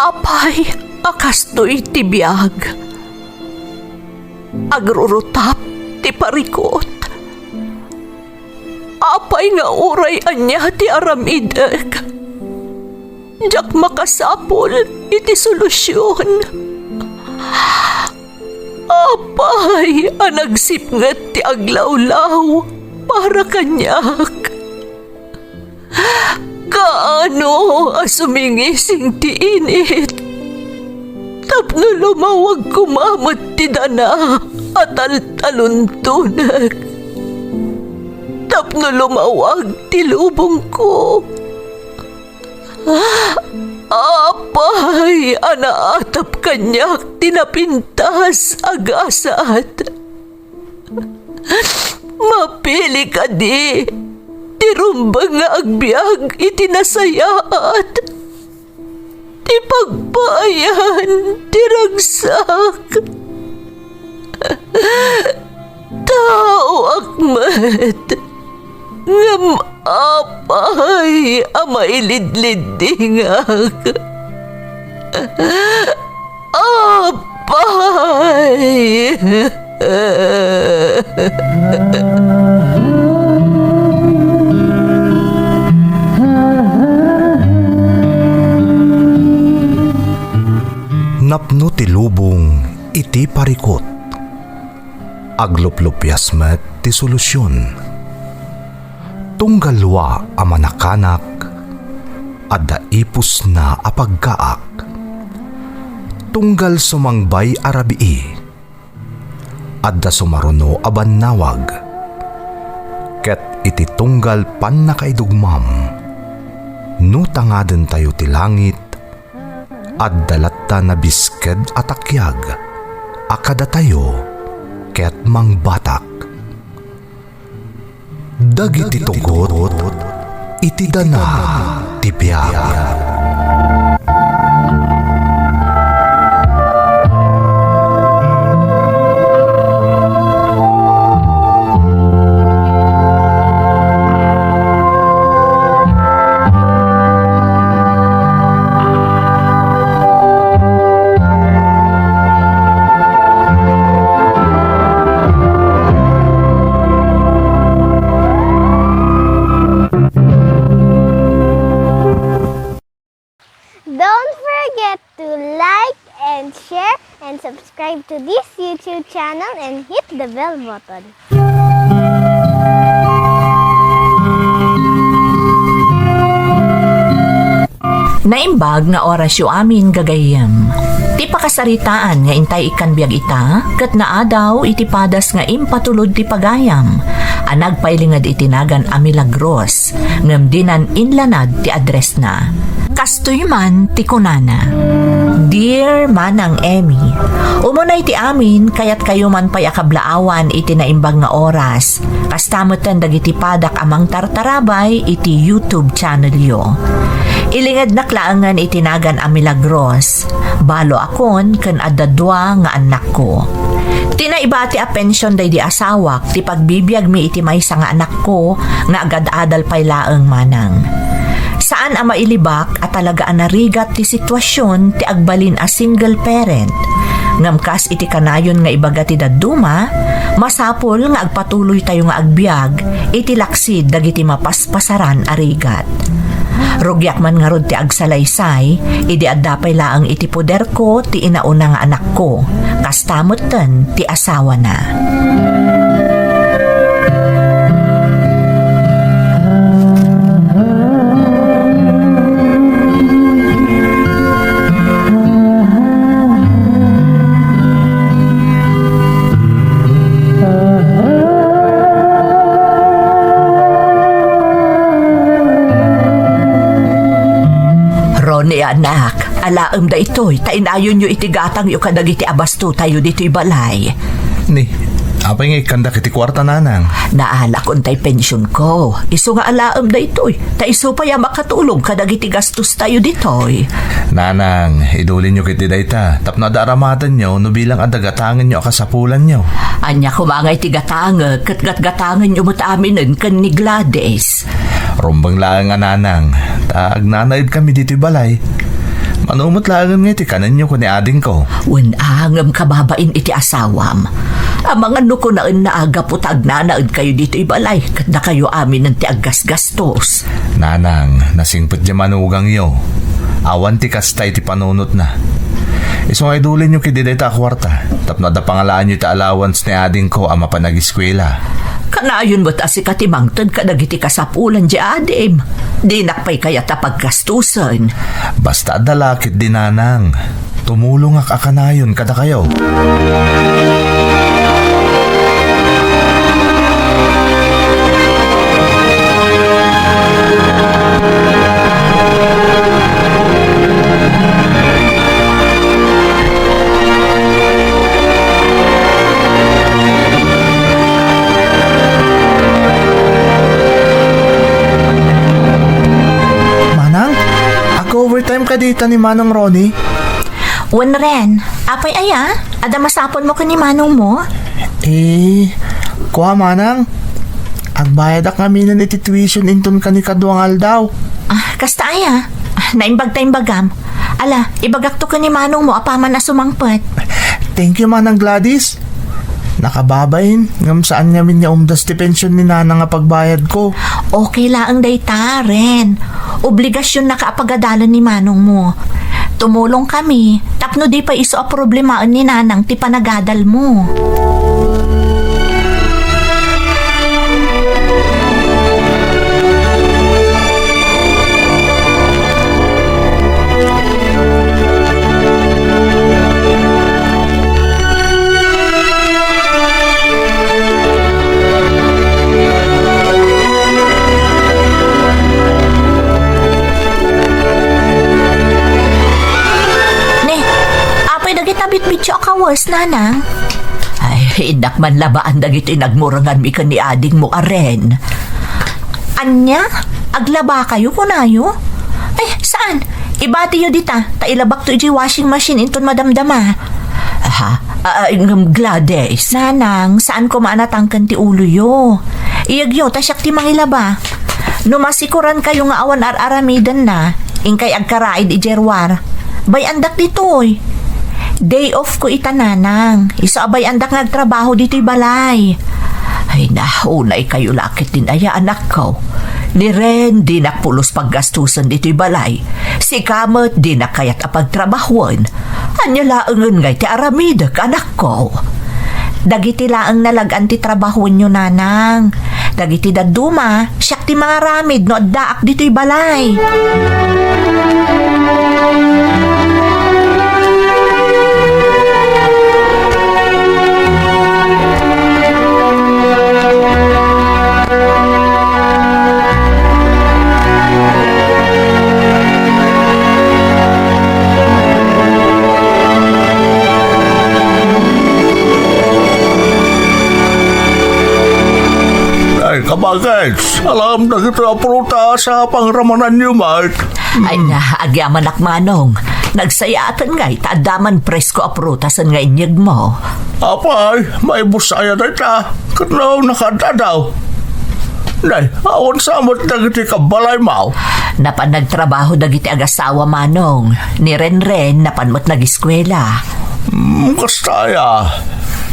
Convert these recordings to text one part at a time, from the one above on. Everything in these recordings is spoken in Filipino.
Apay, akastoy ti biyag. Agrurutap ti parikot. Apay nga uray anya ti aramidek. Jak makasapol iti solusyon. Apay, anagsipnget ti aglawlaw para kanyak. Kaano asumingising ti init? Tapno lumawag kumamot ti dana at taluntunak. Tapno lumawag ti lubong ko. Apay, anaatap kanyak tinapintas agasat. Mapili ka di. Tirumbang nga agbyag itinasayaat. Ti pagbayan, tiragsak. Tao akmat. Ngam apay, amailidlidingak. Apay. Napno ti lubong iti parikot. Agluplupyas met ti solusyon. Tunggalwa a manakanak adda ipus na apagkaak. Tunggal sumangbay arabii adda sumaruno a bannawag. Ket iti tunggal pan nakaidugmam no tangaden tayo ti langit at dalatta na bisked at akyag, akada tayo, ket mangbatak. Dagiti tugot, iti dana, tipyag. Don't forget to like and share and subscribe to this YouTube channel and hit the bell button. Naimbag nga orasyo amin gagayem. Ti pakasaritaan nga intay ikan biyag ita, kat naadaw iti padas nga impatulod ti pagayam. Anag pailingad itinagan a milagros, ngem dinan inlanad ti address na. Kastoy man ti kunana. Dear Manang Emmy, umunay ti amin kayat kayo man pay akablaawan iti naimbag nga oras. Kastamutan dagiti padak amang tartarabay iti YouTube channel yo. Ilingad naklaangan itinagan a milagros. Balo akon ken adadwa nga anak ko. Tinaibati a pensyon day di asawak ti pagbibiyag mi iti maysa nga anak ko nga agad-adal pay laeng manang. Saan a mailibak at talaga anarigat ti sitwasyon ti agbalin a single parent. Ngamkas iti kanayon nga ibaga ti daduma, masapol nga agpatuloy tayo nga agbiag iti laksid dagiti mapaspasaran arigat. Rugyak man nga rod ti agsalaysay, idi addapay laang iti poder ko ti inauna nga anak ko, kastamot ten ti asawa na. Ni anak, alaem da itoy, tainayon nyo itigatang yu kadagiti abasto tayo dito'y balay. Ni, apay nga ikanda kiti kwarta nanang. Naala kon tay pensyon ko. Iso nga alaem da itoy, ta iso pa ya makatulong kadagiti gastos tayo ditoy. Nanang, idulin nyo kiti dayta. Tapno da aramatan nyo, no bilang adagatangan nyo akasapulan nyo. Anya kumangay tigatanga, katgatgatangan nyo mo't aminin kan ni Gladys. Rumbang lang nga nanang, taag nanaid kami dito'y balay. Manumot lang nga iti kanan nyo ko ni ading ko. Unangam kababain iti asawam. Ang mga nuko na naaga po tagnanaad kayo dito ibalay kat na kayo amin ng ti aggas-gastos. Nanang, nasingpot di manugang yo. Awan ti kastay ti panunot na. Isong ay dulin nyo kididay ta kwarta. Tapno da pangalaan nyo ti allowance ni ading ko ama pa nag-eskwela. Kanayon mo't asi katimangtod ka nagiti kasapulan di adim. Di nakpay kaya tapaggastusan. Basta dalakit din nanang. Tumulong ak akanayon kada kayo. Overtime ka dito ni Manong Ronnie? Ren, apay aya? Ada masapon mo ka ni manong mo? Kuha Manang. Agbayad ak kami ng iti tuition inton ka ni kaduangal daw. Kasta aya? Naimbag taimbagam. Ala, ibagak to ka ni manong mo apaman na sumangpet. Thank you Manang Gladys. Nakababayin, ngam saan ngamin niya umdas ti pensyon ni Nana nga pagbayad ko. Okay lang dayta, Ren. Obligasyon na kaapagadalan ni manong mo. Tumulong kami, tapno di pa iso a problemaan ni Nanang ti panagadal mo. Bitbityo akawas, Nanang. Ay, hindak man labaan dagito nagmurangan mi ka ni ading mo aren. Anya? Aglaba kayo kunayo? Ay, saan? Ibati yo dita. Tailabak to iji washing machine inton madamdama. Gladys. Nanang, saan ko maanatangkan ti ulo yo? Iyagyo, tasyak ti mangilaba. Numasikuran kayo nga awan ar-aramidan na. Ingkay agkaraid ijerwar. Bay andak ditoy. Day off ko itananang. Isaabay andak nagtrabaho dito'y balay. Ay unay kayo lakit din aya anak ko. Ni Ren di nakpulos paggastusan dito'y balay. Si Kamot di nakayat apagtrabahon. Anya laangan ngay ti aramidak anak ko. Dagiti laang nalagan ti trabahon nyo nanang. Dagiti daduma, siyak ti mga ramid no daak dito'y balay. Kabagay, alam na kita pruta sa pangramanan niyo, Mike. Ay agyaman akmanong. Nagsayatan ngay, taadaman presko aprutasan nga inyag mo. Apay, may busaya na ita. Kanaw nakadadaw. Nay, awan sa amat dagiti kabalay mo. Napan nagtrabaho dagiti agasawa manong. Ni Ren napan mo't nag-eskwela. Kastaya.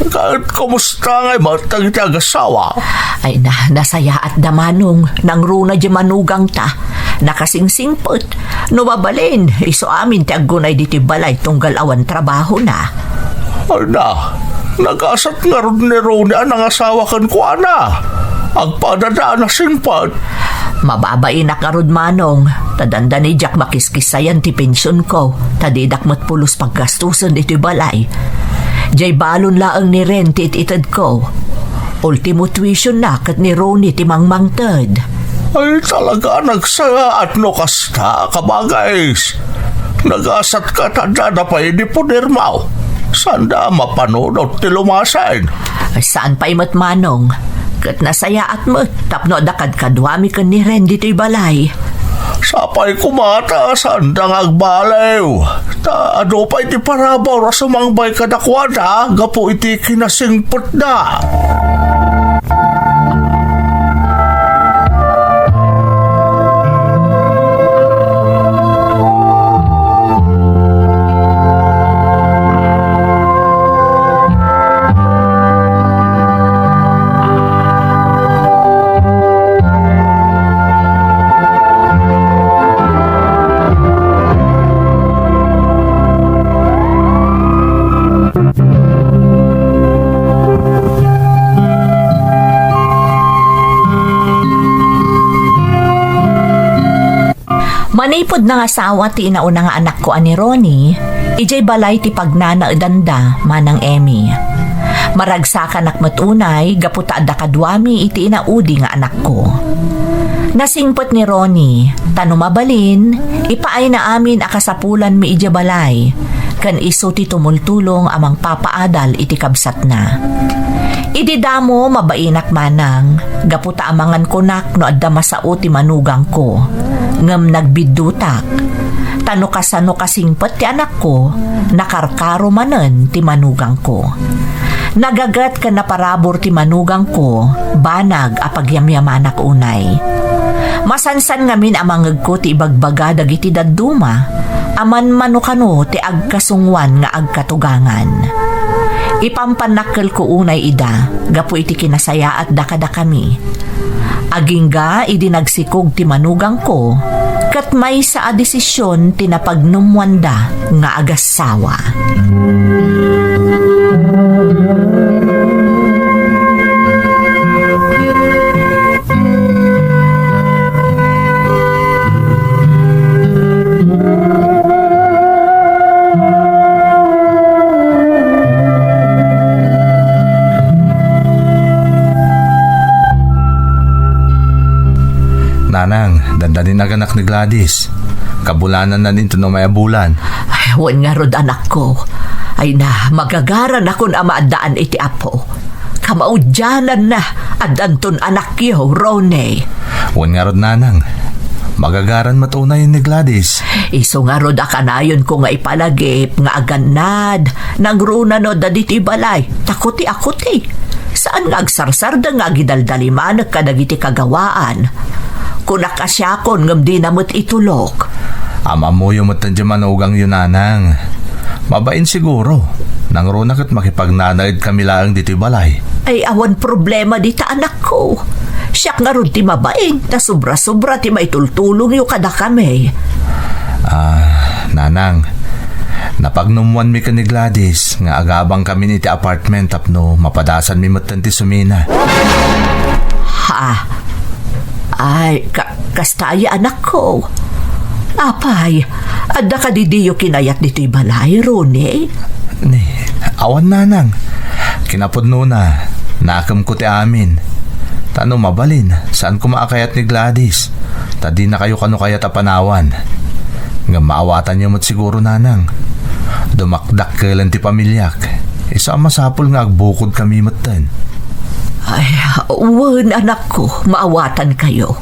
Kahit kumusta ngay mo dagiti agasawa. Ay nasaya at damanong nang runa di manugang ta. Nakasingsingpot. No mabalin, iso amin ti aggunay diti balay tunggal awan trabaho na. Ay na, nag-asat nga ron ni Roni ang asawa kan ko ana. Agpadadaan na singpot. Mababain na karod manong. Tadanda ni Jack makiskisayan ti pensyon ko. Tadidak mo't pulos paggastusan diti balay. Jay balon laang ni Ren ti ititad ko. Ultimo tuition na kat ni Roni ti mangmangtad. Ay talaga nagsaya at no kasta kabagays. Nagasat ka tanda pa hindi po nirmaw. Sanda mapanunod ti lumasain. Ay saan pa imat manong? Kat nasaya at mo tapno dakad kadwami ka ni Ren dito'y balay. Sapay kumata sanda agbalew. Ta ano pa iti parabaw rasumangbay kadakwada gapo iti kinasingpot na. Manipod na nga asawa ti inauna nga anak ko ani Ronnie, ijay balay ti pagnana edanda manang Emmy. Maragsakan ak matunay, gaputa da kadwami iti inaudi nga anak ko. Nasingpot ni Ronnie, tanumabalin, ipaay na amin akasapulan mi ija balay, kan iso ti tumultulong amang papaadal iti kabsat na. Ididamo mabainak manang, gaputa amangan kunak no adda masao ti manugang ko, ngem nagbidutak. Tano kasano kasingpot ti anak ko, nakarkaro manen ti manugang ko. Nagagat ka na parabor ti manugang ko, banag apagyamyamanak unay. Masansan ngamin amangag ko ti ibagbaga dagiti dadduma, aman manukano ti agkasungwan nga agkatugangan. Ipampanakkel ko unay ida, gapu iti kinasaya at dakada kami. Agingga idinagsikog ti manugang ko, kat may sa desisyon tinapagnumwanda nga agasawa. Nanang, dandanin naganak ni Gladys. Kabulanan na din ito may bulan. Ay, wan nga rod anak ko. Ay na, magagaran ako na maadaan iti apo. Kamaudyanan na, adanton anak yo, Ronnie. Wan nga rod nanang. Magagaran matunay ni Gladys. Iso nga rod akanayon ko nga ipalagip, nga aganad, nangruna no daditi balay, takuti-akuti. Saan nga agsarsar da nga gidaldaliman kadagiti kagawaan. Kunak asyakon ngam di namot itulok. Ama mo yung matandya manugang yun nanang. Mabain siguro. Nangrunak at makipagnanaid kami lang dito balay. Ay awan problema dita anak ko. Siyak nga ron ti mabain, na sobra-sobra ti maitultulong yung kada kami. Nanang, napagnumuan mi ka ni Gladys, nga agabang kami ni ti apartment tapno mapadasan mi matan ti sumina. Ha? Ay, kastaya anak ko. Apay, adda ka didiyo kinayat dito'y balay, Ronnie? Ni, awan nanang. Kinapudno na, nakam ko ti amin. Tano mabalin, saan ko maakayat ni Gladys? Tadi na kayo kano kaya tapanawan. Nga maawatan niyo mo't siguro nanang. Dumakdak kailan ti pamilyak. Isa masapol nga agbukod kami matan. Ay, wan anak ko, maawatan kayo.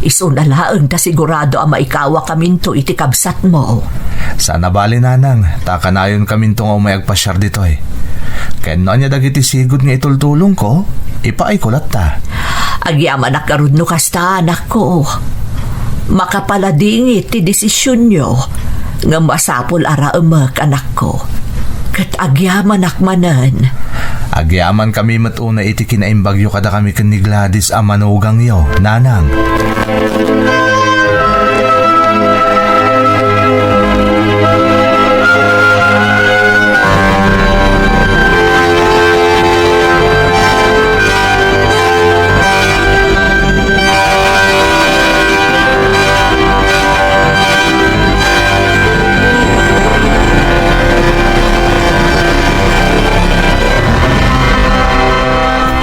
Iso na laang ta sigurado ang maikawa kaminto iti kabsat mo. Sana bali nanang, takanayon kaminto nga umayagpasyar dito eh. Kaya no niya dagiti sigod nga itultulong ko, ipaay kulat ta. Agyaman na karudno kasta anak ko. Makapaladingit ti desisyon nyo nga masapol ara umak anak ko. Kat agyaman akmanan. Agyaman kami matuna iti kinaimbagyo kada kami kan ni Gladys ang manugang yo, nanang.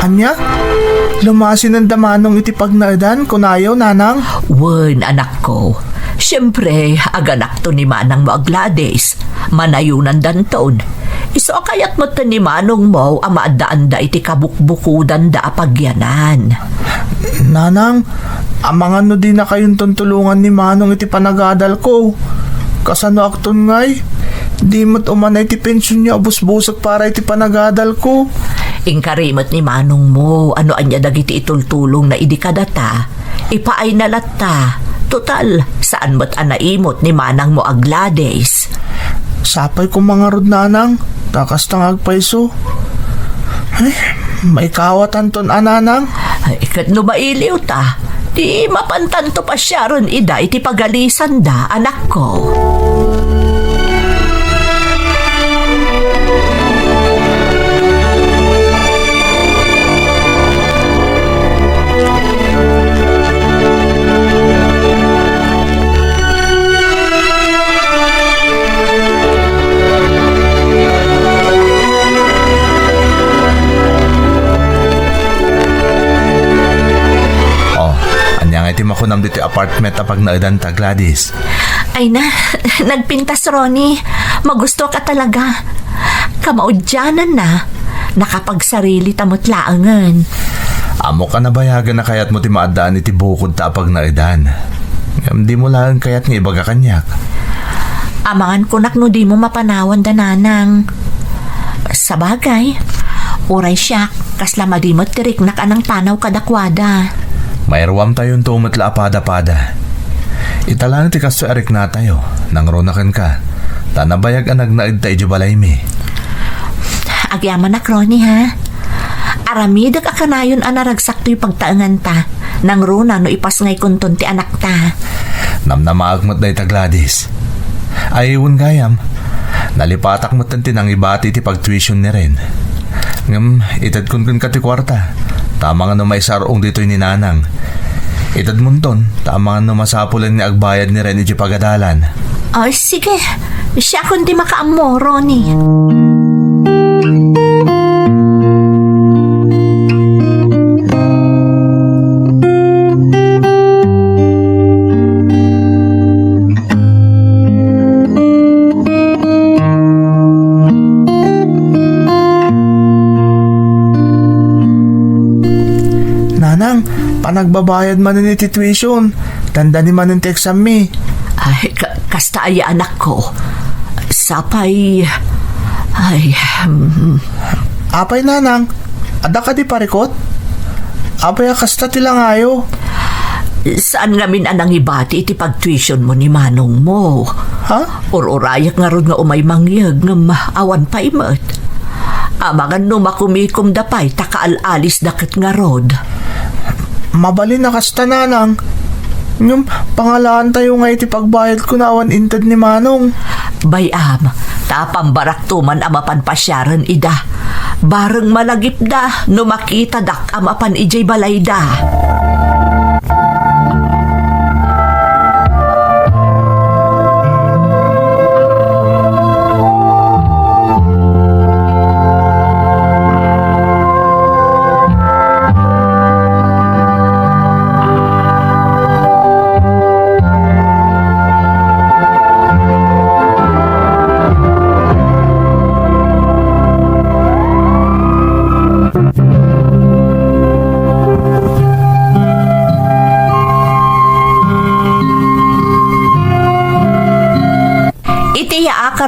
Anya? Lumasin ang damanong iti pagnaidan, kunayo, nanang? Wan, anak ko. Siyempre, aganak to ni Manang mo Gladys. Manayunan danton. Iso kayat mo to ni Manong mo ang maadaan da iti kabukbukudan da apagyanan. Nanang, amangan no di na kayong tuntulungan ni Manong iti panagadal ko. Kasano akton ngay? Di mo't umanay iti pensyon niya abus-busok para iti panagadal ko. Ingkarimot ni Manong mo, ano anya dagiti itultulong na idikadata, ipaay na latta. Total, saan mo't anaimot ni Manang mo Gladys? Sapay ko mga rod nanang, takas tangag paiso. Ay, may kawatan ton ananang. Ay, ikat no mailiw ta. Di mapantanto pa siya ron ida iti pagalisan da, anak ko. punam dito apartment apag naidan ta Gladys. Ay na, nagpintas Ronnie. Magusto ka talaga. Kamaudyanan na. Nakapagsarili tamot laangan. Amo ka nabayagan na kayat mo ti maadaan iti bukod ta apag naidan. Di mo lang kayat nga ibaga kanyak. Amangan kunak no di mo mapanawan dananang. Sa bagay, uray siya, kasla madimot tirik na kanang panaw kadakwada. Mayroam tayong tumot la apada-pada. Italan ti kasto arik na tayo, nang ronakan ka. Tanabayag ang nagnaid tayo balay mi. Agyaman na Ronnie ha. Aramidag akanayon anaragsak to'y pagtaangan ta. Nang runa no ipas ngay kunton ti anak ta. Namnamaagmat na ita Gladys. Ayun gayam. Nalipatak mo tanti nang ibati ti pag-tuition ni rin. Ngam, itad kun ka ti kwarta. Tama nga no may sarong dito'y ninanang. Itad munton, tama nga no masapulan ni agbayad ni rin iti pagadalan. Ay, sige. Siya kundi makaamo, Ronnie. Nanang, panagbabayad man ni tuition. Tanda ni man ti exam mi. Ay, kasta ay anak ko. Sapay... Ay... Apay nanang, ada ka di parikot? Apay kasta ti lang ayo. Saan nga min anang ibati iti pag-tuition mo ni manong mo? Ha? Or-orayak nga ron nga umay mangyag nga maawan pa imat. Amangan no makumikom dapay takaalis dakat nga rod. Mabalin na kasta nanang. Yung pangalaan tayo nga iti pagbayad ko na awan intad ni manong. Bayam, tapambarak tuman amapan pasyaran ida. Bareng malagip da, no makita dak amapan ijay balay da.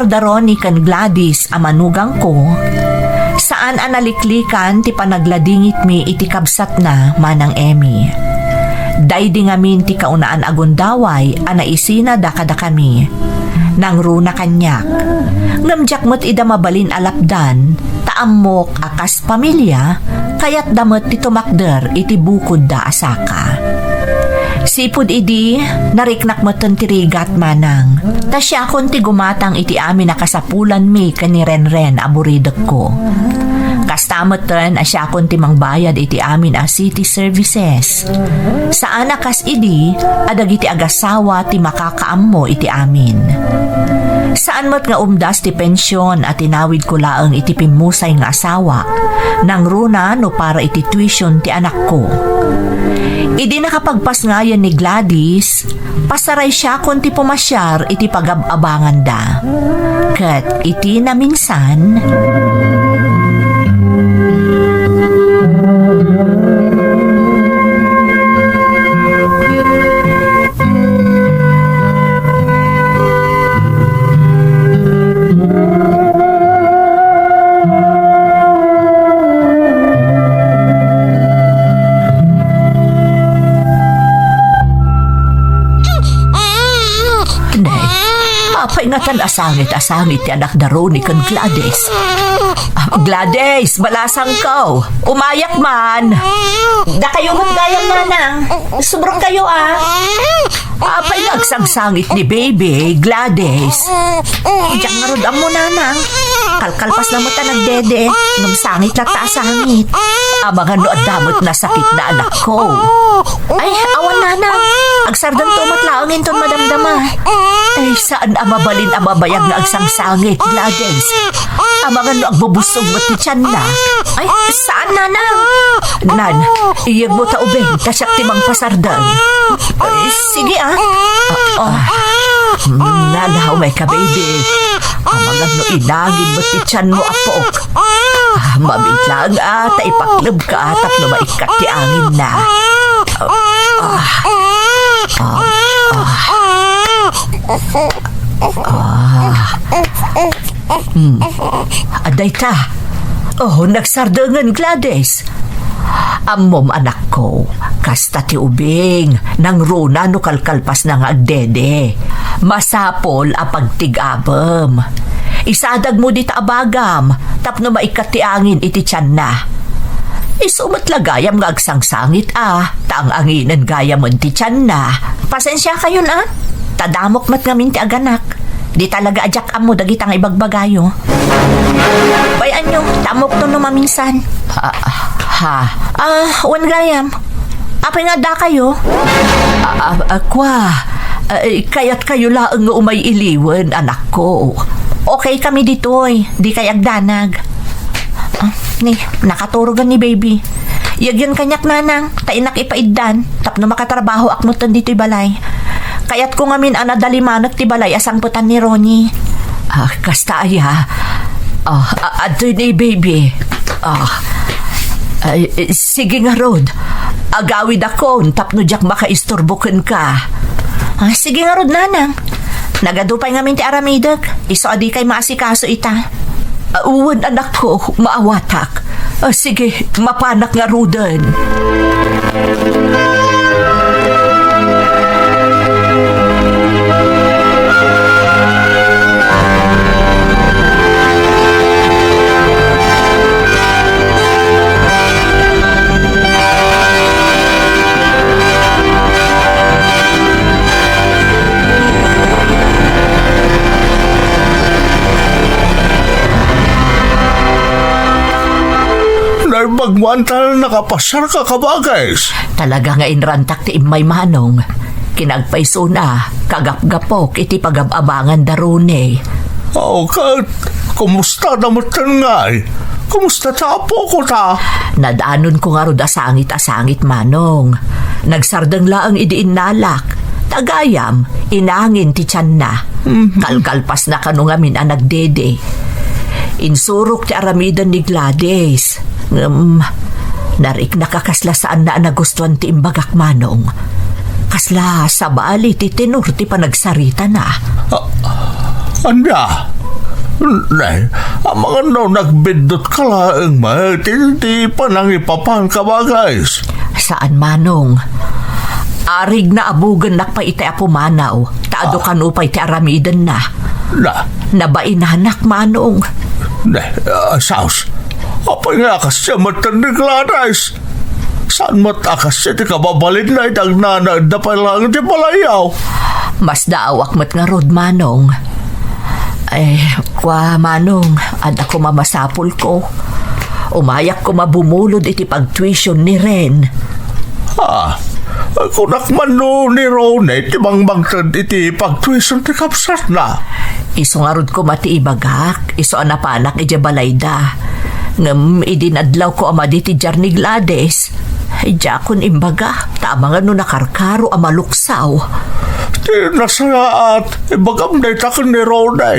Daron ni kan Gladys amanugang ko, saan analiklikan ti panagladingit mi iti kabsat na manang Emmy. Daydi ngamin ti kaunaan agundaway anaisina dakada kami. Nang runa kanyak. Ngamjak mo't ida mabalin alapdan, taamok akas pamilya, kayat damot ti tumakder iti bukod da asaka. Sipud idi, nariknak mo tirigat manang. Ta siya kon ti gumatang iti amin nakasapulan mi kani ren-ren aburidek ko. Kastamoten asya kon ti mangbayad iti amin a city services. Saan akas idi, adag iti agasawa ti makakaammo iti amin. Saan mo't nga umdas ti pensyon at tinawid ko laang iti pimusay nga asawa, nang runa no para iti tuition ti anak ko. Idi nakapagpas nga yan ni Gladys, pasaray siya kon ti pumasyar iti pag-abangan da. Kat iti na minsan... Ingatan asangit ti anak daro ni kan Gladys. Gladys, balasang ko. Umayak man. Da kayo gayang manang. Sobrang kayo Apay nagsangsangit ni baby, Gladys. Diyan nga rod mo nanang. Kalkalpas na mo ta nagdede. Nung sangit na taasangit. Abangan no adamot na sakit na anak ko. Ay, awan nanang. Agsardan tumot laangin ton madamdama. Ay, saan mabalin ang mabayag na agsangsangit, Gladys? Ang mga no agbubusog mo ti tiyan na. Ay, saan, nanang? Nan, iyag mo taubing, kasyak timang pasardan. Ay, sige, nanahaw may ka, baby. Ang mga no inangin mo ti tiyan mo, apok. Mabit lang, taipaklab ka, tapno maikat ti angin na. Aday ta. Oh, nagsardangan, Gladys. Amom, anak ko, kasta ti ubing, nang runa no kalkalpas na nga agdede. Masapol a pagtigabam. Isadag mo di ta abagam, tapno maikat ti angin iti tiyan na. Isumat lagayam nga agsangsangit taang anginan gayam ti tiyan na. Pasensya kayo na, tadamok mat ngamin ti aganak. Di talaga ajak amo dagitang ibagbagayo. Bayan nyo, tamok to no maminsan. Wan gayam. Apay nga da kayo? Kaya't kayo laang nga umay iliwan, anak ko. Okay kami ditoy, di kayag danag. Nakaturugan ni baby. Yagyan kanyak nanang, tainak ipaiddan, tapno makatrabaho akmutan dito'y balay. Kaya't ko ngamin anadalimanag ti balay asang putan ni Ronnie. Kasta aya. Adoy ni baby. Sige nga Rod. Agawid ako, tapno jak makaisturbukan ka. Sige nga Rod, nanang. Nagadupay ngamin ti aramidag. Iso adi kay maasikaso ita. Uwan anak ko, maawatak. Sige, mapanak nga Rodan. Bagwantal nakapasar ka kabagais. Talaga nga inrantak ti imay manong. Kinagpaiso na, kagap-gapok iti pagababangan darune. Kumusta damutan nga eh? Kumusta tapo ko ta? Nadaanon ko nga ro asangit manong. Nagsardang laang idiin nalak. Tagayam, inangin ti tiyan na. Kalkalpas na kanu ngamin ang nagdede. Insurok ti aramidan ni Gladys. Narik nakakasla saan na nagustuhan ti imbagak manong. Kasla sa bali ti tenor ti panagsarita na. Anya? Ang mga nagbindot ka laang ti panangipapan ka ba guys? Saan manong? Arig na abugan nakpa iti apumanaw. Taado kanupay ti aramidan na. Nabainanak manong. Saus. Apay nga kasi matan ni Gladys. Saan matakas siya ti kababalin na itang nanagdapay lang ti palayaw? Mas daawak mat nga Rod manong. Manong, ad ako mamasapol ko. Umayak ko mabumulod iti pag-tuition ni Ren. Kunak man no ni Rone, ti bangbangtad iti pag-tuition ti kapsat na. Iso nga Rod ko mati ibagak, iso anapanak iti balayda. Ngam idinadlaw ko ama di ti jar ni Gladys. Jakon imbaga, tama nga no nakarkaro ama luksaw. Ti nasayaat, ibagam na itakan ni Rone.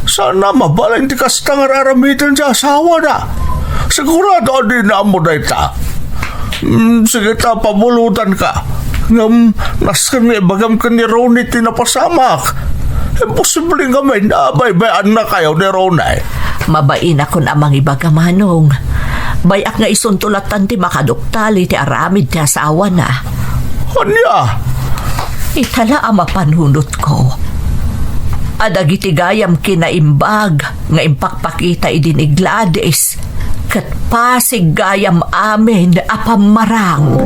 Sana mabalang ti kastang araramitan sa asawa na. Sigurado di na mo na ita. Sige ta, pabulutan ka. Ngam, naskan nga ibagam ka ni Rone tinapasamak. Imposible nga may naabay-bayan na kayo ni Rone. Mabain ako na amang ibaga manong. Bayak nga isuntulatan ti makaduktali ti aramid ti asawa na. Anya? Itala ama panhunot ko. Adagiti gayam kinaimbag nga impakpakita idin ni Gladys. Kat pasig gayam amin apamarang.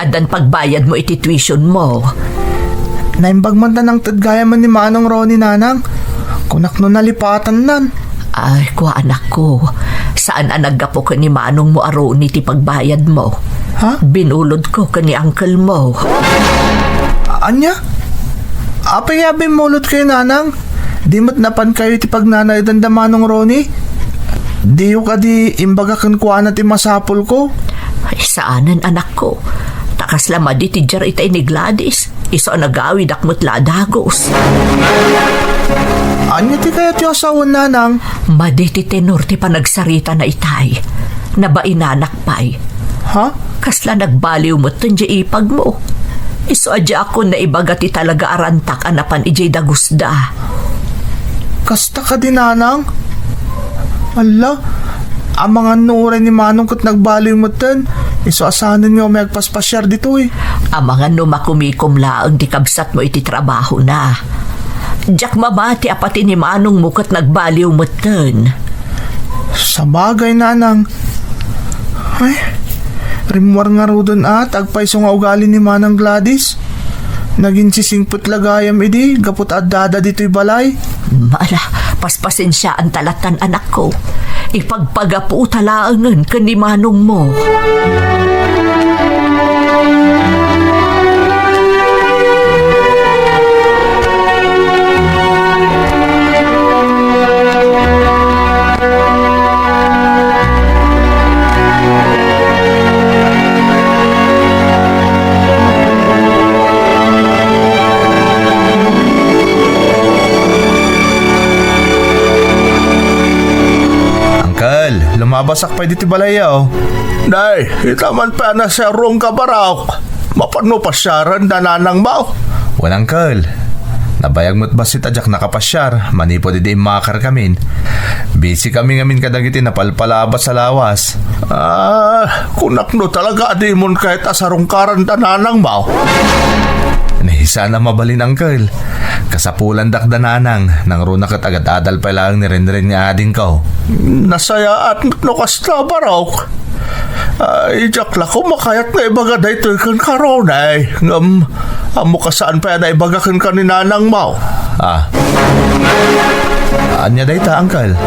dan pagbayad mo iti tuition mo. Naimbag man tanang tadgaya man ni Manong Ronnie nanang. Kunak no nalipatan nan. Ay, kwa anak ko, saan ang naggapo ka ni Manong mo aro ni ti pagbayad mo? Ha? Binulod ko ka ni uncle mo. Anya? Apay yabi mulot kayo nanang? Di mat napan kayo ti pagnanay danda Manong Ronnie? Di yung ka di imbagakan kuha na ti masapol ko? Ay, saanan anak ko? Takas lama di ti jar itay ni Gladys. Iso nagawid akmot ladagos. Anya ti kaya ti asawan nanang? Maditi tenor ti panagsarita na itay. Nabainanak pa'y. Ha? Kasla nagbaliw mo tunja ipag mo. Iso adya ako na ibaga ti talaga arantak anapan ijay dagusda. Kasta ka din nanang? Ala, ang mga nuray ni Manong kat nagbaliw mo ten. Iso asanan nga may agpaspasyar dito eh. Ang mga numakumikom laang di kabsat mo iti trabaho na. Diyak mamati apati ni Manong mo kat nagbaliw mo ten. Sa bagay nanang. Ay, rimwar nga ro doon agpaiso nga ugali ni Manang Gladys. Naging sisingput lagayam idi, gapot adada dito'y balay. Mala, paspasin siya ang talatan anak ko. Ipagpagapu talaangan ka ni Manong mo. Lumabasak pa dito balayaw. Day, itaman pa na sa rong kabarak. Mapano pasyaran na nanang bao. Walang kal. Nabayag mo't ba si Tadyak nakapasyar, manipo di makar kamin. Busy kami ngamin kadagiti napalpalabas sa lawas. Kunak no talaga di mon kahit asarong karan na nanang bao. Nahisa na mabalin ang kal. Kasapulan dakda nanang, nang runa kat agad-adal pa lang ni Renren nga ading ko. Nasaya at no kasta barok. Ijak la ko makayat na ibaga da ito kan karon ay. Amo ka saan pa na ibaga kan ni nanang mau. Anya day ta, angkal?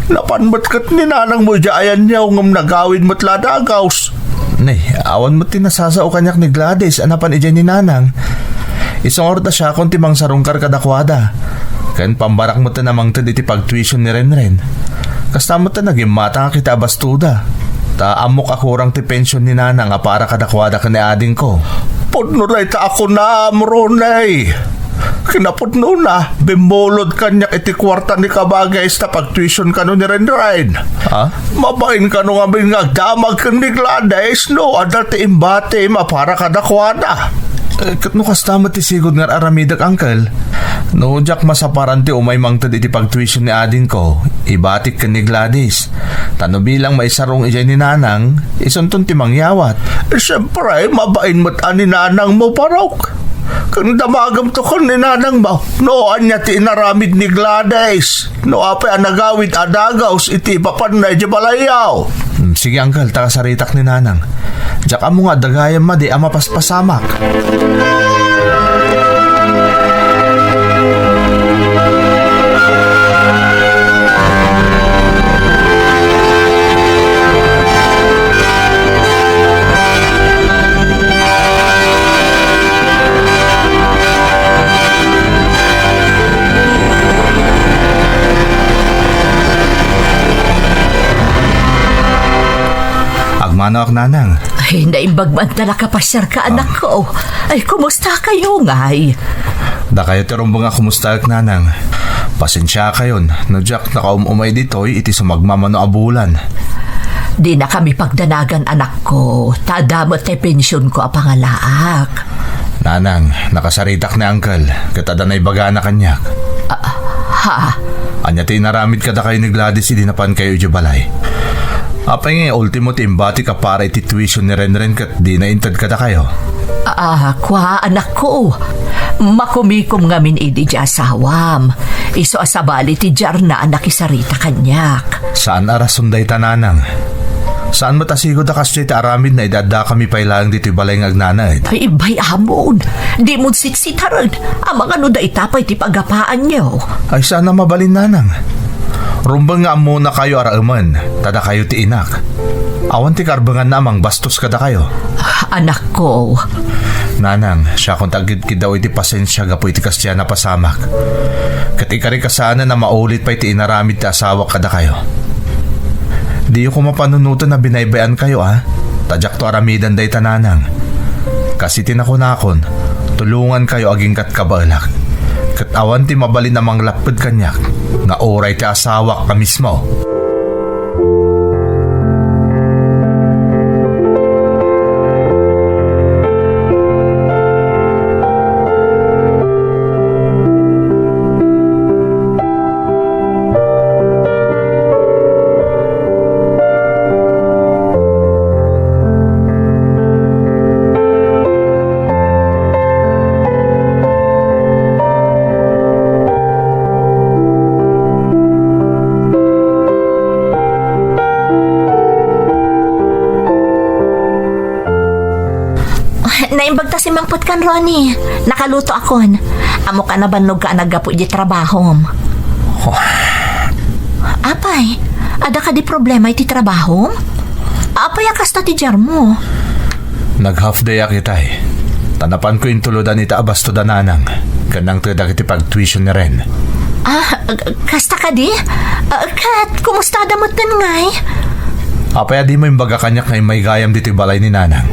Napanbat kat ni nanang mo jayan niya ngam nagawid mo't ladagaws. Nay, awan mo tinasasao kanyak ni Gladys, anapan ijan ni nanang. Isang orta siya kung timang sarungkar kadakwada. Kan pambarak mo ta namang ta iti pag-tuition ni Renren. Kasta mo ta naging mata nga kita bastuda. Ta amok akurang ti pensyon ni nanang nga para kadakwada ka ni ading ko. Pudnuray ta ako na amronay. Kinapudno na, bimbolod kanyak iti kwarta ni kabagay sa pag-tuition ka no ni Renren. Mabain ka no nga ngagdamag ka ni Gladys no, adal ti imbate mapara kadakwada. Kat no kastama ti sigod nga aramidak, angkel. No jak masaparan ti umay mangtad iti pag-tuition ni ading ko, ibatik ka ni Gladys. Tano bilang may sarong ijay ni nanang, isuntun ti mangyawat. Siyempre, mabain mo't ani nanang mo parok. Kung damagam to kon ni nanang mo, noan niya ti inaramid ni Gladys. No apay anagawid adagaws iti papanay di balayaw. Sige, angkel, takasaritak ni nanang. Diyak amo nga dagayam ma di ama paspasamak. Agmanawak nanang. Ay, naimbagman na nakapasyar ka, anak ko. Ay, kumusta kayo ngay? Da kayo tirumbang nga kumusta ak nanang. Pasensya kayon. No jak nakaumumay ditoy iti sumagmamano abulan. Di na kami pagdanagan, anak ko. Tadamot tay pensyon ko a pangalaak. Nanang, nakasaritak ni angkel. Katada na ibaga na kanyak. Ha? Anya ti naramid kada kayo ni Gladys, hindi napan kayo di balay. Apay nga, ultimo timbati ka para iti tuition ni Renren kat di na intad kada kayo. Kwa anak ko. Makumikom ngamin idi di asawam. Iso asabali ti jar na anak isarita kanyak. Saan arasunday tananang? Saan matasigod na kasi ti aramid na idada kami pailang dito balay ng agnanay. Ay, ibay amon. Di mo sitsitaran. Amang ano da itapay ti pagapaan niyo. Ay sana mabalin nanang. Rumbang nga muna kayo araaman, tada kayo ti inak. Awan ti karbangan namang bastos kada kayo. Anak ko. Nanang, siya kung tagid daw iti pasensya gapo iti kastya na pasamak. Katikari ka sana na maulit pa iti inaramid ti asawa kada kayo. Di ko mapanunutan na binaybayan kayo Tadyak to aramidan day tananang. Kasi tinakunakon, tulungan kayo aging kat kabalak. Kat awan ti mabalin namang lapad kanyak, nga oray ti asawa ka mismo. Naimbag ta si Mangpot kan, Ronnie. Nakaluto akon. Amo ka na banog ka naggapo di trabaho. Apay, ada ka di problema iti trabaho? Apay akas ta ti jar mo. Nag-half day kita Tanapan ko yung tuludan ita abasto dananang. Ganang tudag iti pag-tuition ni Ren. Kasta ka di? Kat, kumusta da mo ngay? Apay di mo yung baga kanyak na may gayam dito balay ni nanang.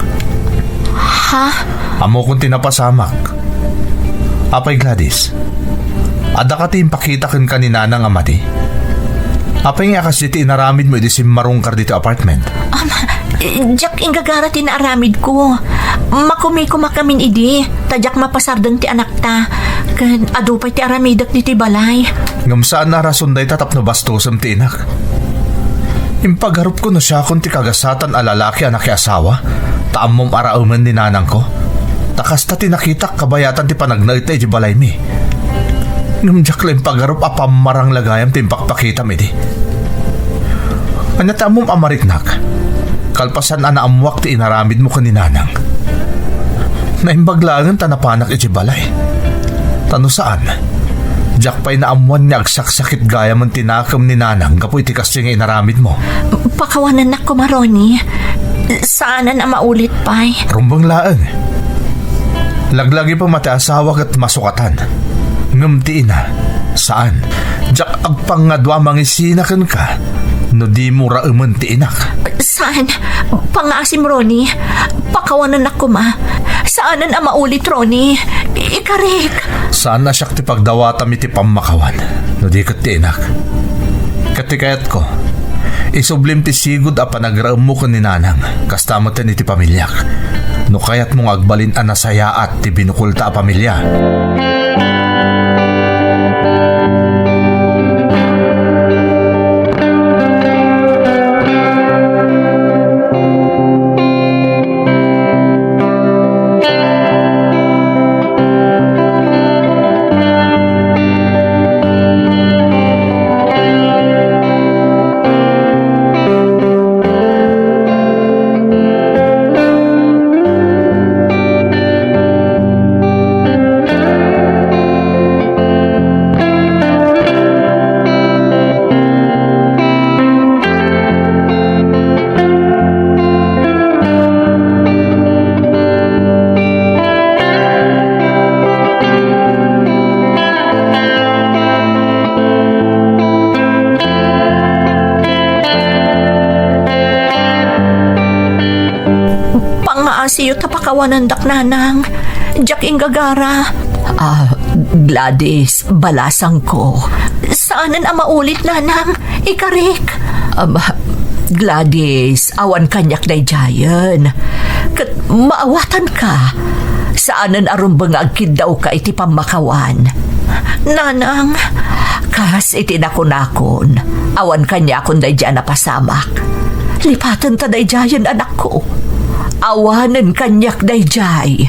Ha? Amo kong tinapasamak. Apay Gladys, ada ka ti impakita kan kanina ng amati. Apay nga kasi ti inaramid mo iti simmarungkar dito apartment. Jack ingagara tinaaramid ko. Makumiko makamin idi. Tadyak mapasardan ti anak ta. Kan adupay ti aramidak diti balay. Ngam saan na rason day tatap no bastosam ti inak. Impagharup ko no siya kung ti kagasatan a lalaki anak ki asawa. Taamom arauman ni nanang ko. Takas ta tinakita kabayatan ti panagnait ti balay mi. Ngam jak lang pagharup apamarang lagayam ti impakpakita mi di. Anya taamom amariknak. Kalpasan anaamuak ti inaramid mo ka ni nanang. Naimbaglangan tanapanak iti balay. Tano saan? Jak pa'y naamuan niya agsaksakit gaya man tinakam ni nanang kapo iti kasi nga inaramid mo. Pakawanan na ko, Maroni. Saan na maulit pa'y? Rumbang laang. Laglagi pa mati asawa kat masukatan. Ngamtiin na. Saan? Jak agpangadwa mangisinakan ka. No di mo rauman ti inak. Saan? Pangasim, Ronnie. Pakawanan ako, ma. Saan na maulit, Ronnie? Ikarik. Saan na siyak ti pagdawata mi ti pamakawan? No di kat ti inak. Katikayat ko. Isublim ti sigud a panagraam mo ko ni nanang. Kastamotan iti pamilyak. No kayat mong agbalin a nasaya at ti binukulta a pamilya. Siyo tapakawanan dak nanang. Jack ingagara. Gladys, balasang ko. Saanan ang maulit nanang? Ikarik. Gladys, awan kanyak na jayan. Kat maawatan ka. Saanan arumbang agkid daw ka iti pamakawan. Nanang, kas iti nakon-nakon. Awan kanya akong day dyan na pasamak. Lipatan ta day jayan anak ko. Awanan kanyak dayjay.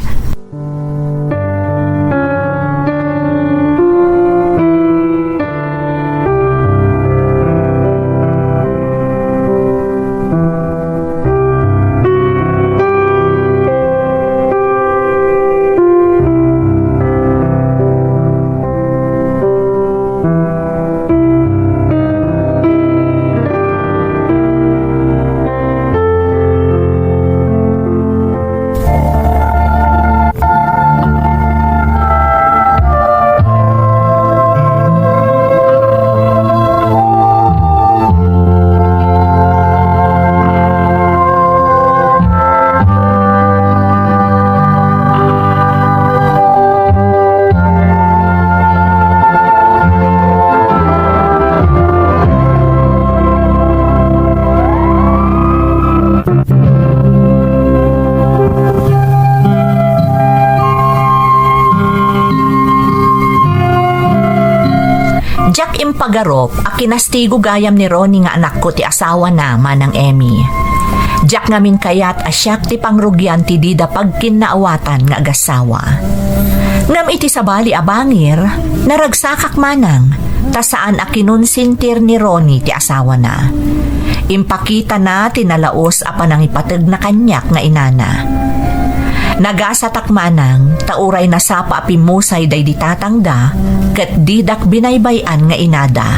magarop, a kinastigo gayam ni Ronnie nga anak ko ti asawa na manang Emmy. Diyak ngamin kayat asyak ti pangrugyan ti dida pagkinaawatan nga agasawa. Ngam iti sabali abangir, naragsakak manang, ta saan a kinunsintir ni Ronnie ti asawa na. Impakita na tinalaos a panangipateg na kanyak nga inana. Nagasatak manang, tauray na sapa apimusay day ditatangda, ket didak binaybayan nga inada.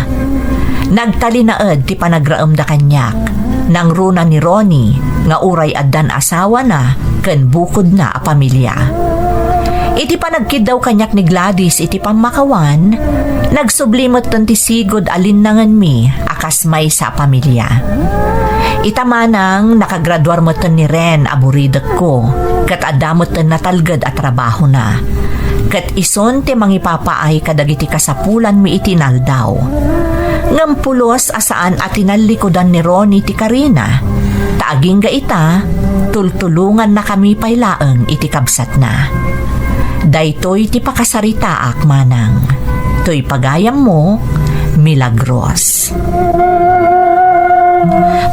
Nagtalinaed ti panagraem da kanyak, nang runa ni Ronnie, nga uray addan asawa na, ken bukod na a pamilya. Iti panagkid daw kanyak ni Gladys iti pamakawan, nagsublimot ton ti sigod alinnangan mi, akas may sa pamilya. Itamanang nakagraduar mo ton ni Ren aburidek ko, kat adamot ton natalgad at trabaho na. Kat ison ti mangipapaay kadagiti kasapulan mi itinal daw. Ngampulos asaan at tinalikodan ni Ronnie ti Karina. Taaging ga ita, tultulungan na kami pailaeng iti kabsat na. Daytoy ti pakasaritaak manang. Toy pagayam mo, Milagros.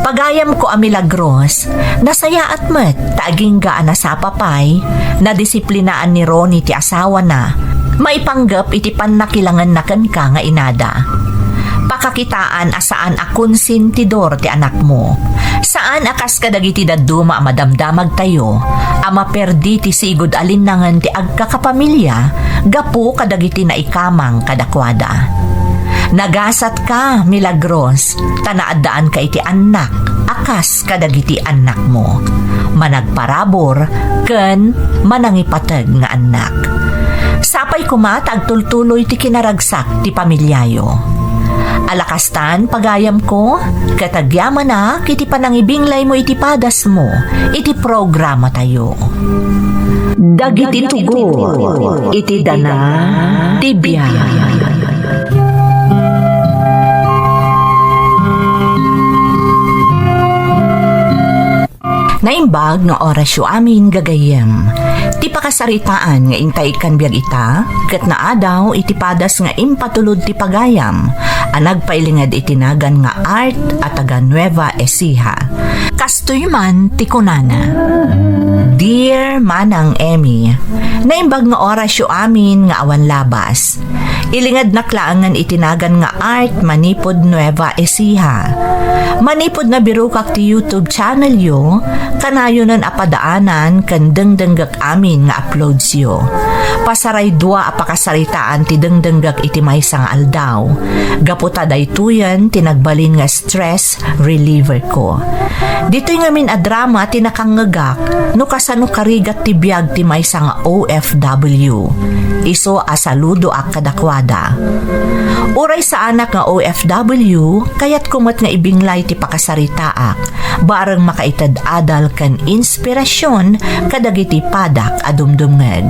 Pagayam ko a Milagros, nasaya at met, taaging gaan na sa papay, na disiplinaan ni Ronnie ti asawa na, maipanggap iti pannakilangan na ka nga inada. Pakakitaan asaan akon sintidor ti anak mo. Saan akas kadagiti daduma madamdamag tayo, ama perdi ti sigud alinnangan ti agkakapamilya, gapu kadagiti na ikamang kadakwada. Nagasat ka, Milagros, tanaadaan ka iti anak, akas kadagiti anak mo. Managparabor, ken manangipateg nga anak. Sapay kumatag tultuloy ti kinaragsak ti pamilyayo. Alakastan pagayam ko, katagyaman na kiti panangibinglay mo iti padas mo, iti programa tayo. Dagiti tugo, iti dana, tibya. Naimbag nga orasyo amin gagayem. Ti pakasaritaan nga intay kan biag ita, ket naadaw iti padas nga impatulod ti pagayam, anag pailingad itinagan nga Art at taga Nueva Ecija. Kastoy man ti kunana. Dear Manang Emmy, naimbag nga orasyo amin nga awan labas. Ilingad na klaangan itinagan nga Art Manipod Nueva Ecija. Manipod na birukak ti YouTube channel yo, kanayo nan apadaanan kan dengdenggak amin nga uploads yo. Pasaray dua apakasaritaan ti dengdenggak iti maysa nga aldaw. Gaputa daytoyan tinagbalin nga stress reliever ko. Dito'y ngamin a drama tinakangagak no kasano karigat ti biag ti maysa nga OFW. Iso asaludo ak kadakwada. Uray sa anak nga OFW, kayat kumot nga ibinglay ti pakasaritaak, bareng makaitad adal kan inspirasyon kadagiti padak adumdumngeg.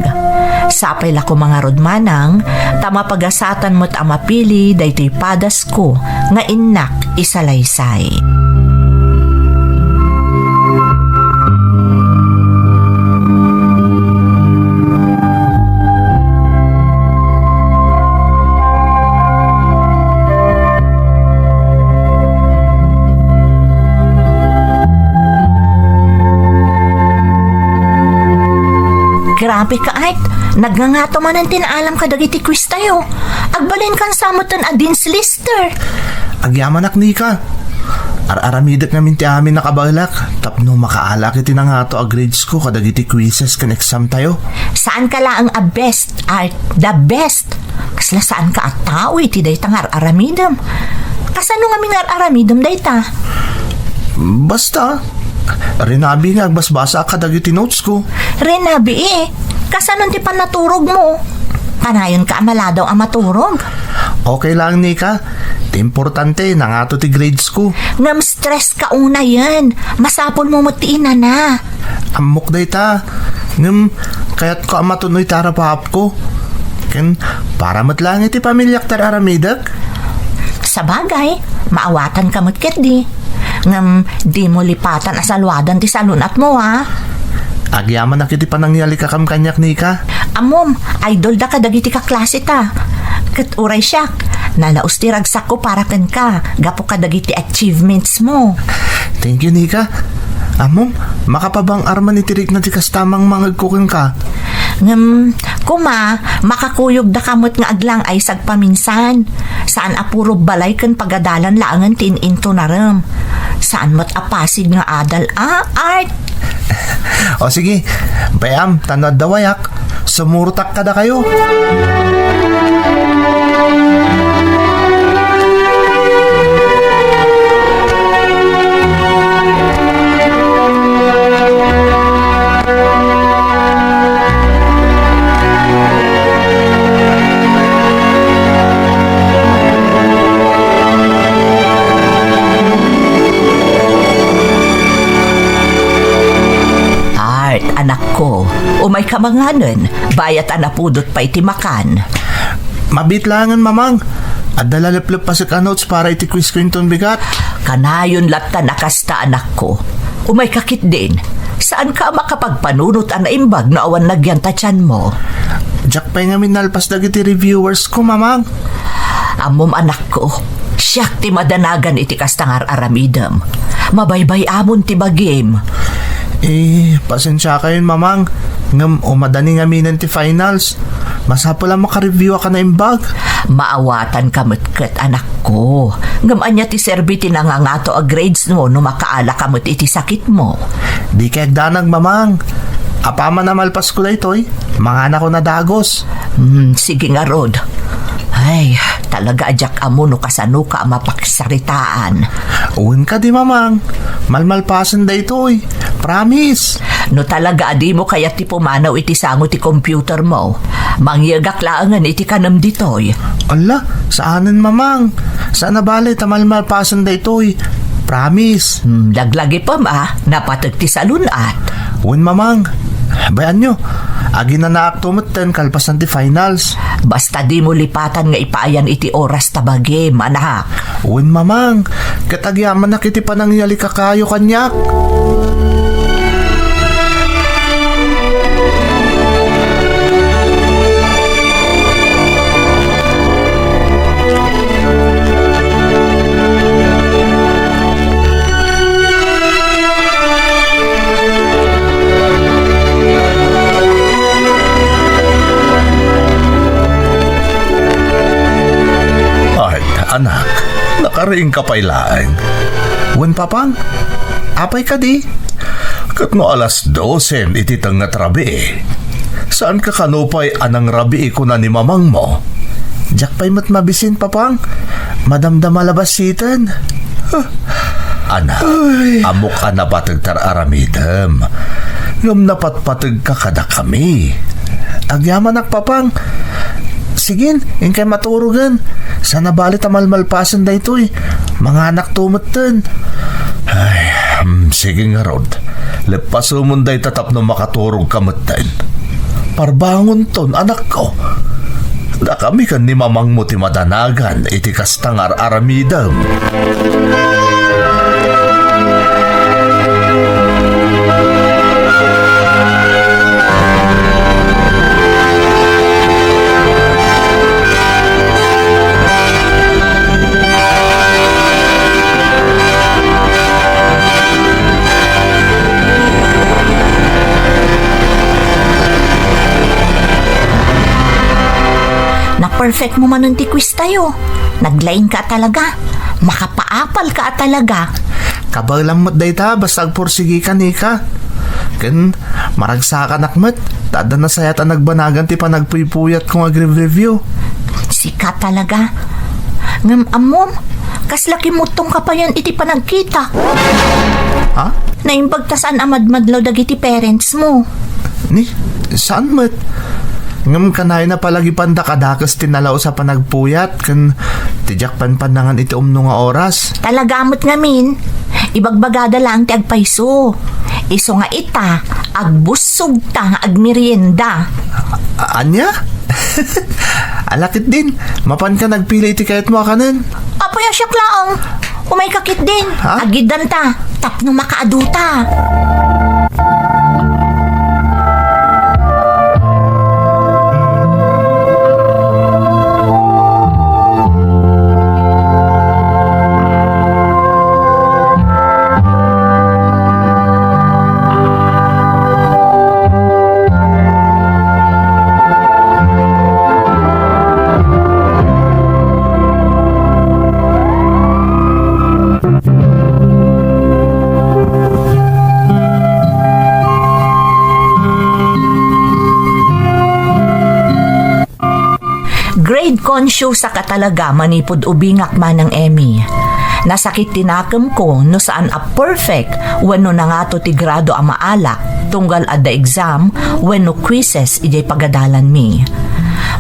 Sapay lako mga rodmanang, tama pagasatan mo't amapili daytoy padas ko nga innak isalaysay. Grabe ka, Art. Nagngangato man ang tinaalam ka dagiti quiz tayo. Agbalin kan samutan a Dean's Lister. Agyaman Nika. Araramidak namin ti amin nakabalak. Tapno makaalak iti na nga to a grades ko kadagiti quizzes kan exam tayo. Saan ka laang a best, Art? The best. Kasla saan ka at tao iti daytang aramidam. Kasano nga mingar aramidam dayta? Basta, rinabi nga agbasbasa ka dagiti notes ko. Renabi kasanon ti panaturog mo? Kanayon ka amala daw ang maturog. Okay lang Nika. Ti importante na nga to ti grades ko. Ngam stress ka una yan. Masapol mo mutiin na. Amok day ta. Ngam kayat ko amatunoy tara pahap ko. Ken para matlang iti pamilyak tar aramidak. Sa bagay, maawatan ka mutket di. Ngam di mo lipatan asalwadan ti salunat mo ha. Agyaman na kiti panangyali ka kam kanyak Nika. Amom, idol da ka dagiti ka klase ta. Kat uray siyak, Nalaos ti ragsak ko para ken ka. Gapo ka dagiti achievements mo. Thank you, Nika. Amom, makapabang arman itirik na ti kastamang mangagkukin ka. Kuma, makakuyog da kamot nga aglang ay sagpaminsan. Saan apuro balay ken pagadalan laangan tin-into na ram. Saan mo't apasig nga adal, Art? O sige, bayam, tanad dawayak. Sumurtak ka da kayo. Anak ko, umay ka manganon, bayat anapudot pa itimakan. Mabitlangan, mamang. At dalaliplip pa sa kanotes para iti-quiz ko yung bigat. Kanayon latta nakasta anak ko. Umay kakit din. Saan ka makapagpanunot ang naimbag na awan nagyan tatyan mo? Jack pa nga minalpas dagiti reviewers ko, mamang. Amom anak ko, siyak ti madanagan iti kastangar aramidam. Mabaybay amon ti bagim. Pasensya kayo, mamang. Ngam, umadani nga minan ti finals. Masapo lang makareview ka na imbag. Maawatan kamot-kat anak ko. Ngam anya ti serbi tinangangato a grades mo no makaala kamot iti sakit mo. Di kaya danag, mamang. Apama na malpas ko na ito'y. Mga anak ko na dagos. Sige nga, Rod. Ay, talaga ajak amo no kasano ka mapaksaritaan. Uwin ka di, mamang. Malmalpasan da ito'y. Promise. No talaga adi mo kaya ti pumanaw iti sango ti computer mo. Mangyagak laangan iti kanam ditoy. Ala, saanan, mamang? Saan na bali tamalmalpasan da ito'y. Promise. Laglagi pa napatag ti salunat. Uwin, mamang. Bayan nyo, agi na naaktumatan kalpasan ti finals. Basta di mo lipatan nga ipaayan iti oras tabage, manak. Uwin, mamang. Katagyaman na kiti panangyali kakayo kanyak. Anak, nakaraing ka pailaan. Wen papang, apay ka di? Kat no alas 12 ititang nga trabi. Saan ka kanupay anang rabi ko na ni mamang mo? Jack pa'y mat mabisin, papang. Madamdam malabasitan. Anak, amok ka na patag aramidam. Ngam napatpatag ka kada kami. Agyaman ak, papang. Sigin, yung kay maturugan. Sana balit amalmalpasan da ito eh. Mga anak tumatan. Ay, sige nga, Rod. Lepas umunday tatap no makaturog kamatan. Parbangon ton, anak ko. Da kami kan ni mamang mo ti madanagan iti kastangar aramidam. Perfect mo man ti quiz tayo. Naglain ka talaga. Makapaapal ka talaga. Kabalang mat day ta, basta agpursigi ka, Nika. Kan, maragsakan akmat. Tada na sayat ang nagbanagan ti panagpuypuyat kong agri-review. Sika talaga. Ngam amom, kaslaki mutong ka pa yan iti panagkita. Ha? Naimbagtasan amadmadlaw dagiti parents mo. Ni, saan mat? Ngam kanay na palagi panda kadakas tinalaw sa panagpuyat kan tijak panpanangan iti nga oras. Talagamot ngamin. Ibagbagada lang ti agpaiso. Iso nga ita, agbusog ta agmerienda. Anya? Alakit din. Mapan ka nagpili iti kayat mo kanan. Apoy asyak laang. Umay kakit din. Ha? Agidan ta. Tapno makaaduta. Conscious sa katalaga manipod ubingak man ng Emmy. Nasakit tinakam ko no saan a perfect wenno na nga to ti grado a maala tunggal adda exam wenno quizzes ijay pagadalan mi.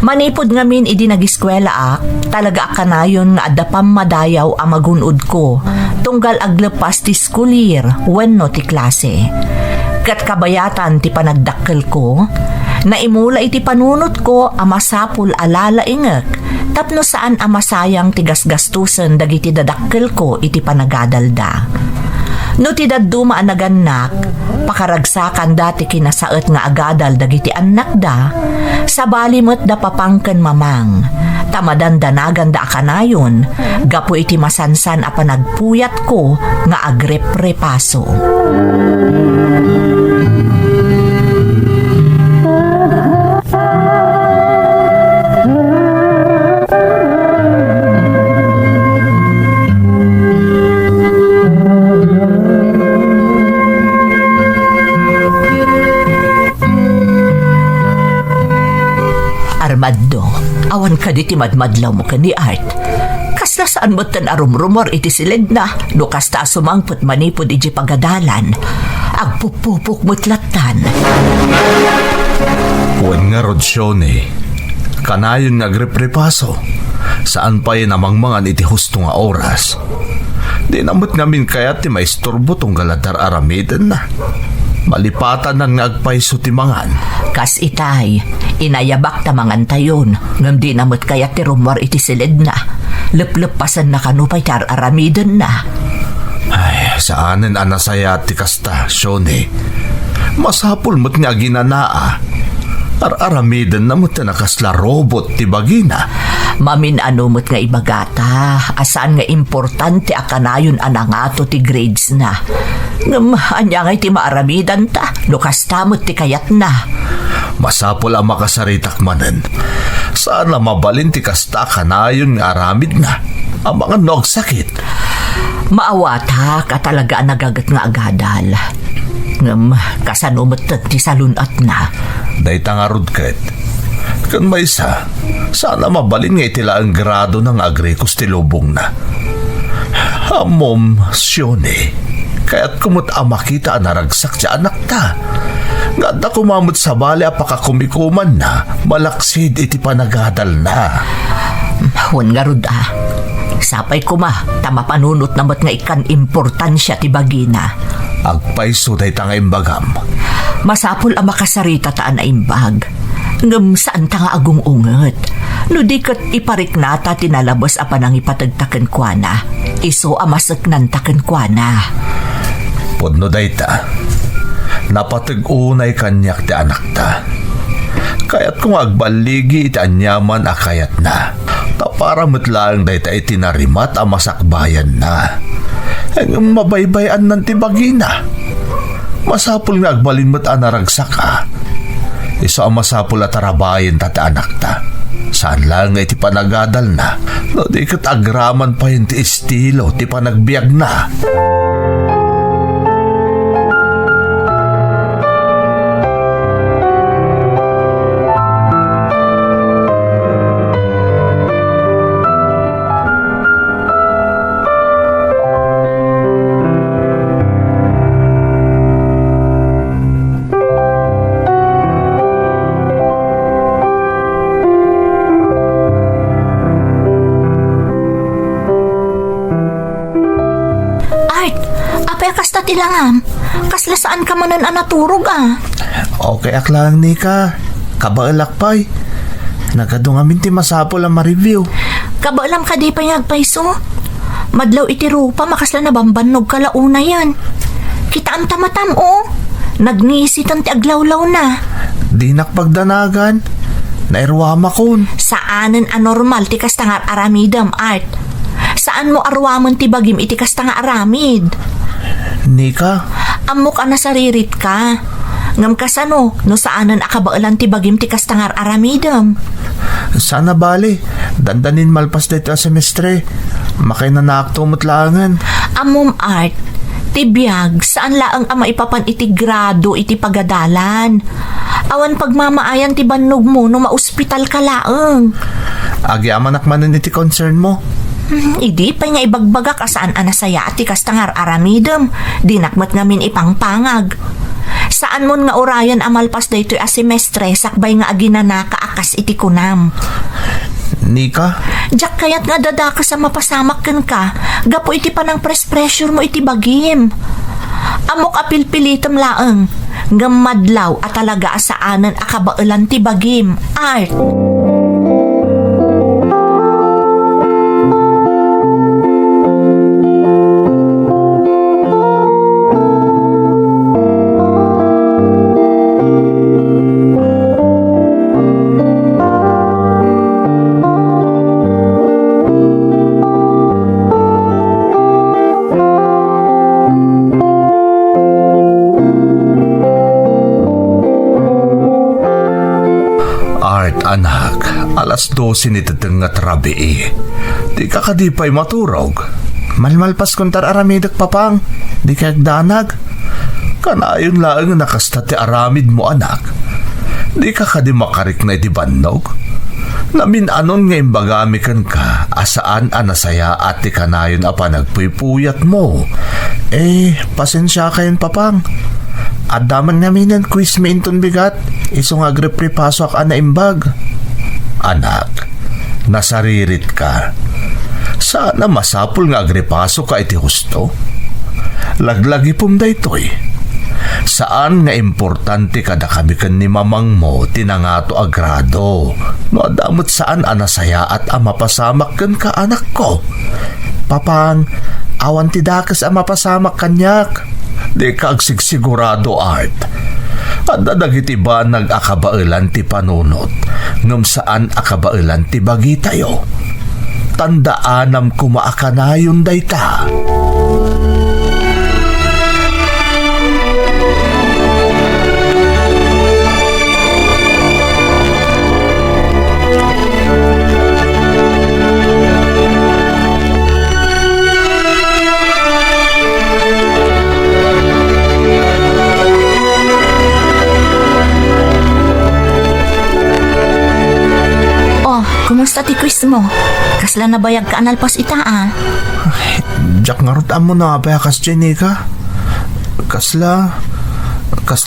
Manipod ngamin idi nagiskwela talaga akanayon nga adda pamadayaw a magunod ko tunggal aglepas ti school year wenno ti klase. Kat kabayatan ti panagdakkel ko, naimula iti panunot ko a masapul alala ingek tapno saan a masayang tigasgastusen dagiti dadakkel ko iti panagadalda. No ti dadduma a naganak, pakaragsakan dati kinasaet nga agadal dagiti anak da, sabali met da papangken mamang, tamadan danagan da akanayon, gapo iti masansan a panagpuyat ko nga agrep-repaso. Armando, awan ka di ti madmadlaw mo ka ni Art. Kasla saan mo tan arumrumor iti silid na, no kasta sumangpot manipod iti pagadalan. Agpupupok mo't latan. Huwag nga Rodsyone, kanayon nga agreprepaso, saan pa yun amangmangan iti husto nga oras. Di namot ngamin kaya ti maisturbo tong galadar aramiden na. Malipatan nan nga agpaiso ti mangan. Kas itay, inayabak ta mangan tayon, ngam di namot kaya ti rumor iti silid na. Lep-lepasan na kanupay tar aramiden na. Ay, saanen anasaya ti kasta, Shone. Masapul mo't nga ginanaa. Aramiden na mo't na nakasla robot ti bagina. Mamin ano mo't nga ibagata, asaan nga importante akanayon anangato ti grades na. Ngam, anya nga iti maaramidan ta, lukas tamot ti kayat na. Masapul ang makasaritak manen. Saan na mabalin ti kasta kanayon nga aramid na. Ang mga nogsakit. Maawata ka talaga nagagat nga agadal. Ngam, kasanumot ti salunat na. Dayta nga rudket. Kan may isa, sana mabalin nga itila ang grado ng agrikos ti lubong na. Amom, Shone, kaya't kumut makita ang naragsak ti anak ta. Ganda kumamot sa bali apakakumikuman na, malaksid iti panagadal na. Huwag nga rud sapay kuma, tama panunot namot nga ikan importansya ti bagina. Agpaiso dayta nga imbagam. Masapol ang makasarita taan na imbag. Ngam saan ta nga agong unget. No di kat iparik nata tinalabas apa nang ipatagtaken kwa na. Iso amasaknan taken kwa na. Podno dayta, napatag-unay kanyak ti anak ta. Kaya't kung agbaligi iti anyaman akayat na. Tapara metlaang dayta itinarimat ang masakbayan na. Ang mabaybayan ng tibagina. Masapul nga agbalin mo't anaragsak ka. Iso ang masapul at arabayin tata anak ta. Saan lang nga iti panagadal na. No di kat agraman pa yun ti estilo ti panagbiag na. Kasta tilangam, kasla saan ka manan anaturog Okay aklang Nika, kabaalak pa'y. Nagadungamin ti masapol ang ma-review. Kabaalam ka di pa yagpaiso. Madlaw iti rupa makasla na bambanog kalauna yan. Kita ang tamatam nagnisitan ti aglawlaw na. Di nakpagdanagan, nairwama kon. Saanen anormal ti kasta nga aramidam Art? Saan mo arwamon ti bagim iti kasta nga aramid? Nika? Amok nasaririt ka. Ngam kasano, no saanan akabaalan ti bagim ti kastangar aramidam. Sana bali, dandanin malpas dito semestre. Makay na naaktumutlangan. Amom Art, ti biyag, saan laang ama ipapan iti grado iti pagadalan. Awan pagmamaayan ti bannog mo no mauspital ka laang. Agi amanak manan iti concern mo. Idi pa nga ibagbagak asaan anasaya at ikas tangar aramidem. Dinakmat ngamin ipangpangag. Saan mon nga orayan amalpas daytoy a semestre sakbay nga aginana kaakas iti kunam. Nika? Jak kayat nga dadaka sa mapasamak ken ka. Gapo iti panang pressure mo iti bagim. Amok apilpilitem laeng. Ngem madlaw at talaga asaanan akabailan ti bagim. Art. Anak, alas 12 ni tatengat rabi Di ka kadipay maturog. Malmalpas kontar aramidak papang. Di ka agdanag. Kanayon laang nakasta ti aramid mo anak. Di ka kadi makarik na iti bannog. Namin anon nga imbagamikan ka asaan anasaya at ti kanayon apa nagpuypuyat mo. Pasensya kayon papang. At daman namin ang quiz mi inton bigat. Isong agrepripasok ana imbag. Anak, nasaririt ka. Sana masapul nga agripasok ka iti husto. Laglagi pum daytoy. Saan nga importante kada kami kan ni mamang mo tinangato agrado. No adamot saan anasaya at amapasamak kan ka anak ko. Papang, awan ti dakas amapasamak kanyak. Di ka agsigsigurado Art. At dadagiti ba nag-akabailan ti panunot ngam saan akabailan ti bagi tayo. Tandaanam kumaakanayon dayta. Kumusta ti quiz mo? Kasla na bayag ka analpas ita Jack nga rutaan mo na apayakas Jenica. Kasla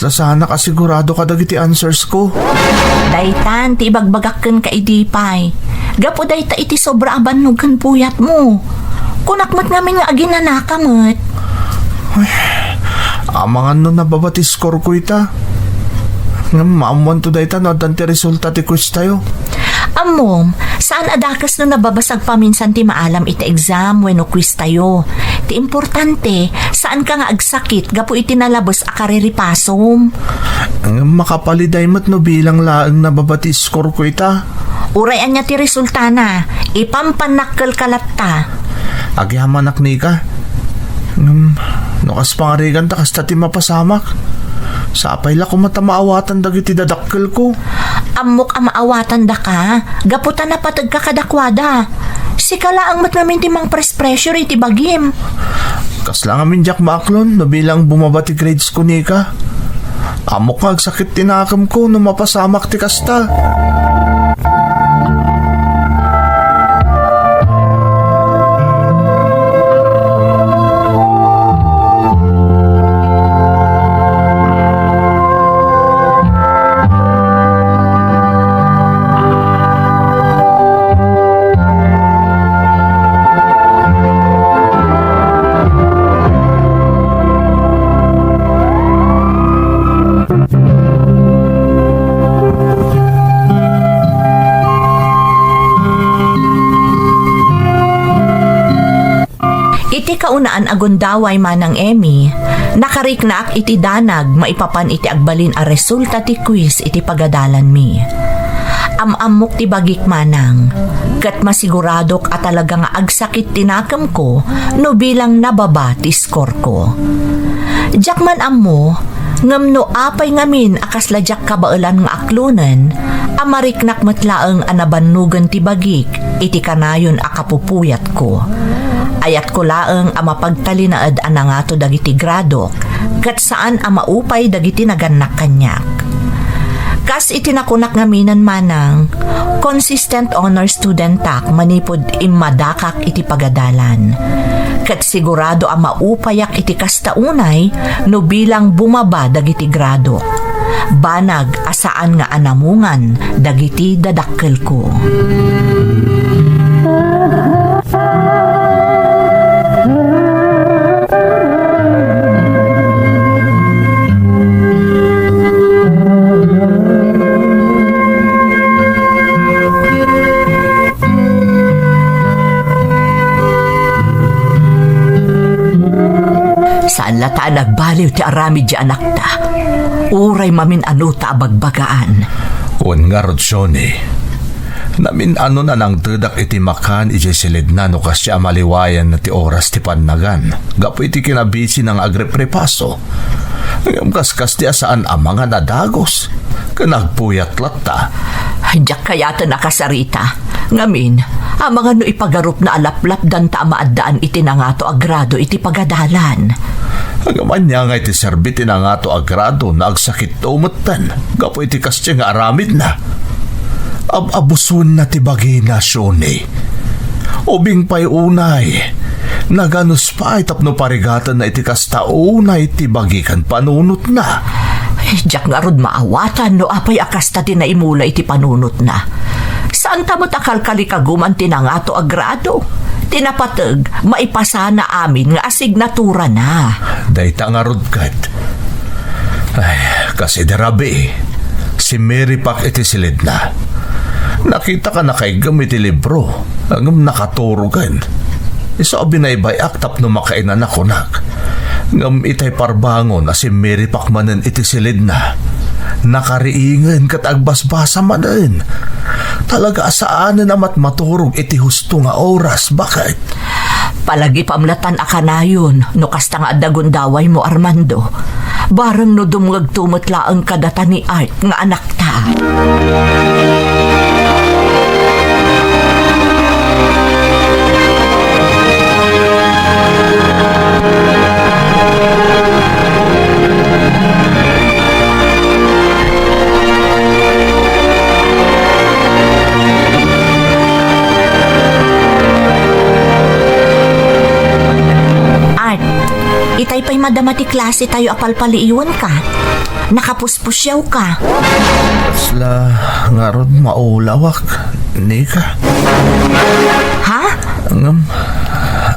sana kasigurado ka dagiti answers ko. Daytan ti ibagbagakken ka idipay. Gapo dayta iti sobra abannog ken puyat mo. Kunakmat namin nga aginanakamet. Amangan no nababati score ko ita. Nga maamuan to dayta no adanti resulta ti quiz tayo. Amom, saan adakas no nababasag paminsan ti maalam iti exam wenno quiz tayo. Ti importante, saan ka nga agsakit gapo iti nalabos a kariripasom. Ang makapaliday mat no bilang laang nababati score ko ita. Urayan niya ti resulta na, ipampanakkel kalatta. Agyaman Nika. Nukas pangarigan ta kasta ti mapasamak. Sapay la ko matamaawatan dagiti dadakkel ko. Amok amaawatan da ka, gaputan na patag ka kadakwada. Sikala ang mat namin timang pressure iti bagim. Kasla nga min Jack Maklon, no bilang bumabati grades ko Nika. Amok nga agsakit tinakam ko no mapasamak ti kasta. Iti kaunaan agundaway manang Emmy, nakariknaak iti danag maipapan iti agbalin a resulta ti quiz iti pagadalan mi. Amamok ti bagik manang, kat masiguradok at talaga nga agsakit tinakam ko no bilang nababa ti score ko. Jakman ammo, ngam no apay ngamin akas ladyak kabailan nga aklunan, amariknak matlaang anabanugan ti bagik iti kanayon akapupuyat ko. Ayat ko laeng ama pagtalinaad anangato dagiti gradok kat saan ama upay dagiti naganak kanyak. Kas itinakunak nga minan manang, consistent honor student tak manipod imadakak iti pagadalan. Kat sigurado ang maupayak iti kastaunay no bilang bumaba dagiti grado. Banag asaan nga anamungan dagiti dadakkel ko. Saan lata nagbaliw ti aramid di anak ta? Uray mamin ano ta abagbagaan. Kun nga Rodsyone, namin ano na nang tedak iti makan iti silid na no kasya maliwayan na ti oras ti pannagan. Gapo iti kinabisi ng agreprepaso. Ngayong kaskas ti asaan ang mga nadagos. Kanagpuyat latta. Diyak kayata nakasarita. Ngamin, ang mga no ipagarup na alaplap dan ta maadaan iti nangato agrado iti pagadalan. Hagaman niya nga iti serbiti na nga to agrado na agsakit to umutan. Gapo iti kasya nga aramid na. Abusun na ti bagi na Shone. Ubing pa'y unay. Naganus pa tapno parigatan na iti kastaunay ti bagi kan panunot na. Diyak nga rod maawatan no apay akasta ti naimula iti panunot na. Saan ta mo takalkali kaguman ti nangato agrado? Tinapatag, maipasana amin nga asignatura na. Dayta nga rod kat. Ay, kasi derabi, si Mary Pak iti silid na. Nakita ka na kay gamit iti libro, hanggang nakaturugan. Isa binaybay aktap no makainan ako nak. Ngam itay parbangon na si Mary Pak manen iti silid na. Nakariingan kat agbasbasa manen. Talaga asaan na namat maturog iti husto nga oras. Bakit? Palagi pamlatan akanayon no kasta nga adagundaway mo Armando. Barang no dumungag tumutla ang kadata ni Art nga anak ta. Itay pa'y madamati klase tayo apalpaliiwan ka. Nakapuspusyaw ka. Sla nga rod maulawak. Ni ka. Ha?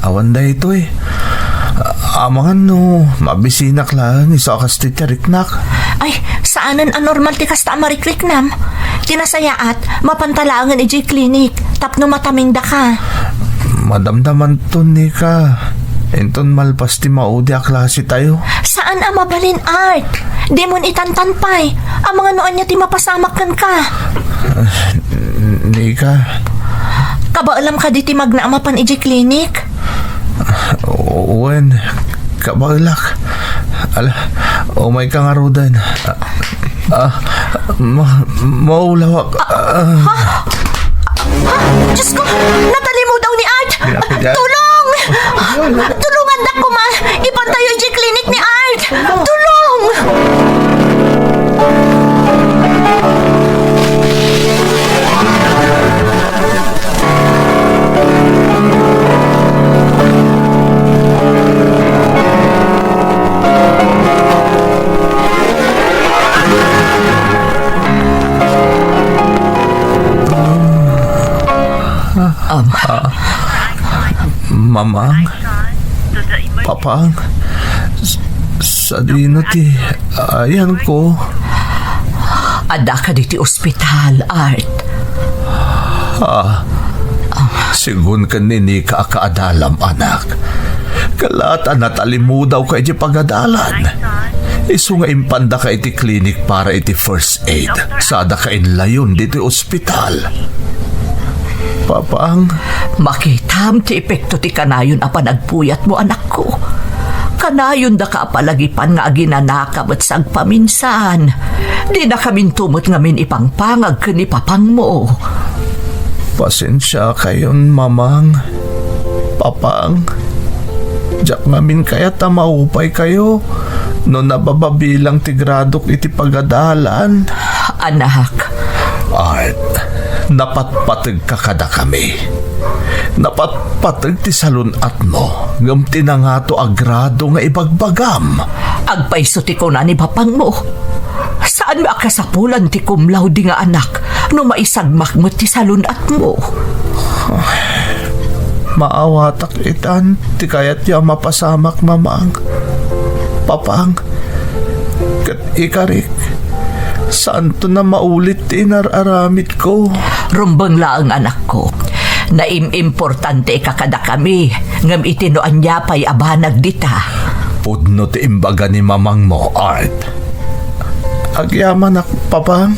Awan da ito eh. Amangan no, mabisinak lang isa kas ti tariknak. Ay, saanan anormal ti kasta amarikliknam? Tinasayaat, mapantalangan iji klinik, tapno mataming da ka. Madamdaman to ni ka. Enton malpas ti maudi a klase tayo. Saan ang mabalin, Art? Di mon itantanpay. Ang mga noon niya ti mapasamakan ka. Ni ka. Kabaalam ka di ti magnaamapan iji klinik? Uwen, kabalak. Ala, umay ka nga rodan. Maulawak. Ha? Diyos ko, natali mo daw ni Art! Tulong! Tulungan na ko, ma! Ipantayo yung klinik ni Art! Tulong! Mamang, papang, sa dino ti ayan ko. Ada ka di ti ospital, Art. Sigun ka nini ka akaadalam, anak. Kalata natalimudaw ka iti pagadalan. Isu nga impanda ka iti klinik para iti first aid. Sada ka inlayon dito ospital. Papang, Makitam ti epekto ti kanayon a panagpuyat mo, anak ko. Kanayon da ka palagipan nga aginanakam at sagpaminsan. Di na kamin tumot ngamin ipangpangag ka ni papang mo. pasensya kayon, mamang. Papang, diyak ngamin kaya tamaupay kayo no nabababilang ti gradok iti pagadalan. Anak, Art, napatpatag ka kada kami. Napatpatag ti salunat mo. Ngam tinangato agrado nga ibagbagam. agpaiso ti ko na ni papang mo. Saan mo akasapulan ti kumlaw di nga anak no maisagmak mo ti salunat mo? Maawatak itan, ti kayat ya mapasamak mamang. Papang, kat ikarik, saan to na maulit ti nararamit ko? Rumbang laang anak ko. Importante kakada kami ngam itinoan niya pa'y abanag dita. Pudno ti imbaga ni mamang mo, Art. Agyaman ak, papang.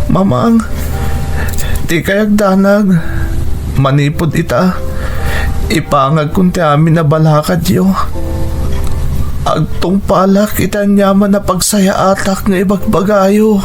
Mamang, ti kayag danag. Manipod ita. Ipangag kun ti amin na balakad yo. Agtong palak ita nyaman na pagsaya atak nga ibagbagayo.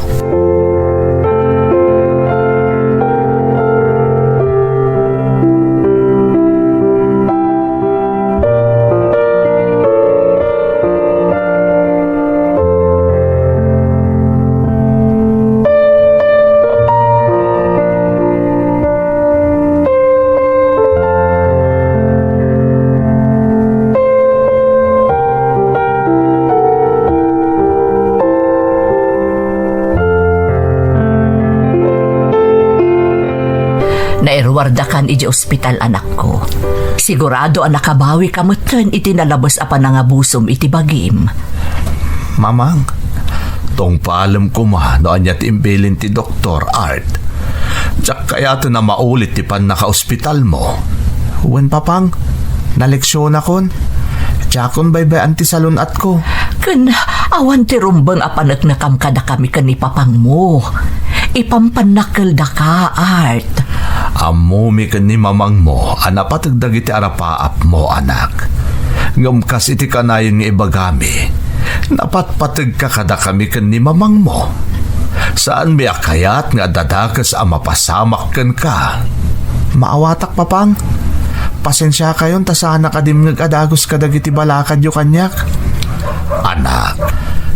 Nairwardakan iti ospital anak ko. Sigurado ang nakabawi kamutan iti nalabas apan nga busom iti bagim. Mamang, tong paalam ko no anyat imbilin ti Dr. Art. Tsak kaya to na maulit ti pan naka-ospital mo. Wen papang, naleksyon akon. Tiyakon baybayan ti salunat ko. Kun awan ti rumbang apanak nakam kada kami kan ni papang mo. Ipampanakal da ka, Art. Amumi ka ni mamang mo, anapatagdag iti arapaap mo, anak. Ngamkas iti kanayon nga ibagami. Napatpatag ka kada kami kan ni mamang mo. Saan may akayat nga dadakas ang mapasamak kan ka? Maawatak papang. Pasensya kayon ta sana kadim nag-adagos kadag iti balakad yo kanyak. Anak,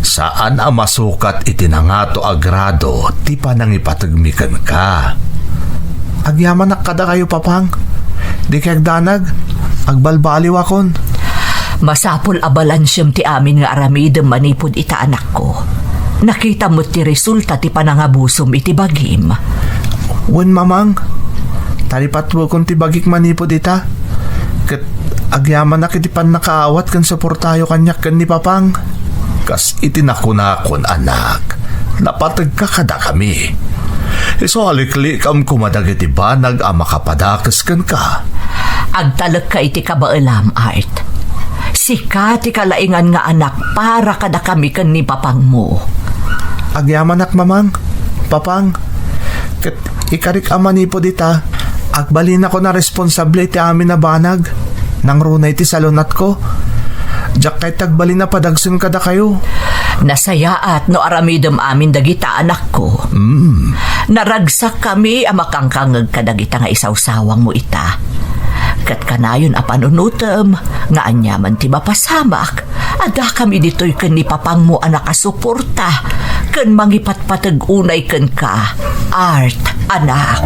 saan ang masukat iti nangato agrado, ti panang ipatagmikan ka? Agyaman nak kada kayo papang. Di kayag danag. Agbalbaliw akon. Masapol abalansyam ti amin nga aramidem manipod ita anak ko. Nakita mo ti resulta ti panangabusom iti bagim. Wen mamang. Talipatwo kong ti bagik manipod ita. Kat agyaman nak iti pan nakaawat kan suportayo kanyak kan ni papang. Kas itinakon anak. Napatag ka kada kami. Iso haliklikam kumadag iti banag ang makapadakas kan ka. Agtalag ka iti kabaalam, Art. Sika ti kalaingan nga anak para kada kami kan ni papang mo. Agyaman nak mamang. Papang. Kat ikarik amanipod ita. Agbalin ako na responsable ti amin na banag. Nang runay ti salunat ko. Diyak kay tagbalin na padagsun kada kayo. Nasayaat no aramidem amin dagita anak ko. Naragsak kami amakangkangag kadagita nga isawsawang mo ita. Kat kanayon apanunutem nga anyaman ti mapasamak. Ada kami dito'y ken ni papang mo anak asuporta. Ken mangipatpatag unay ken ka. Art, anak.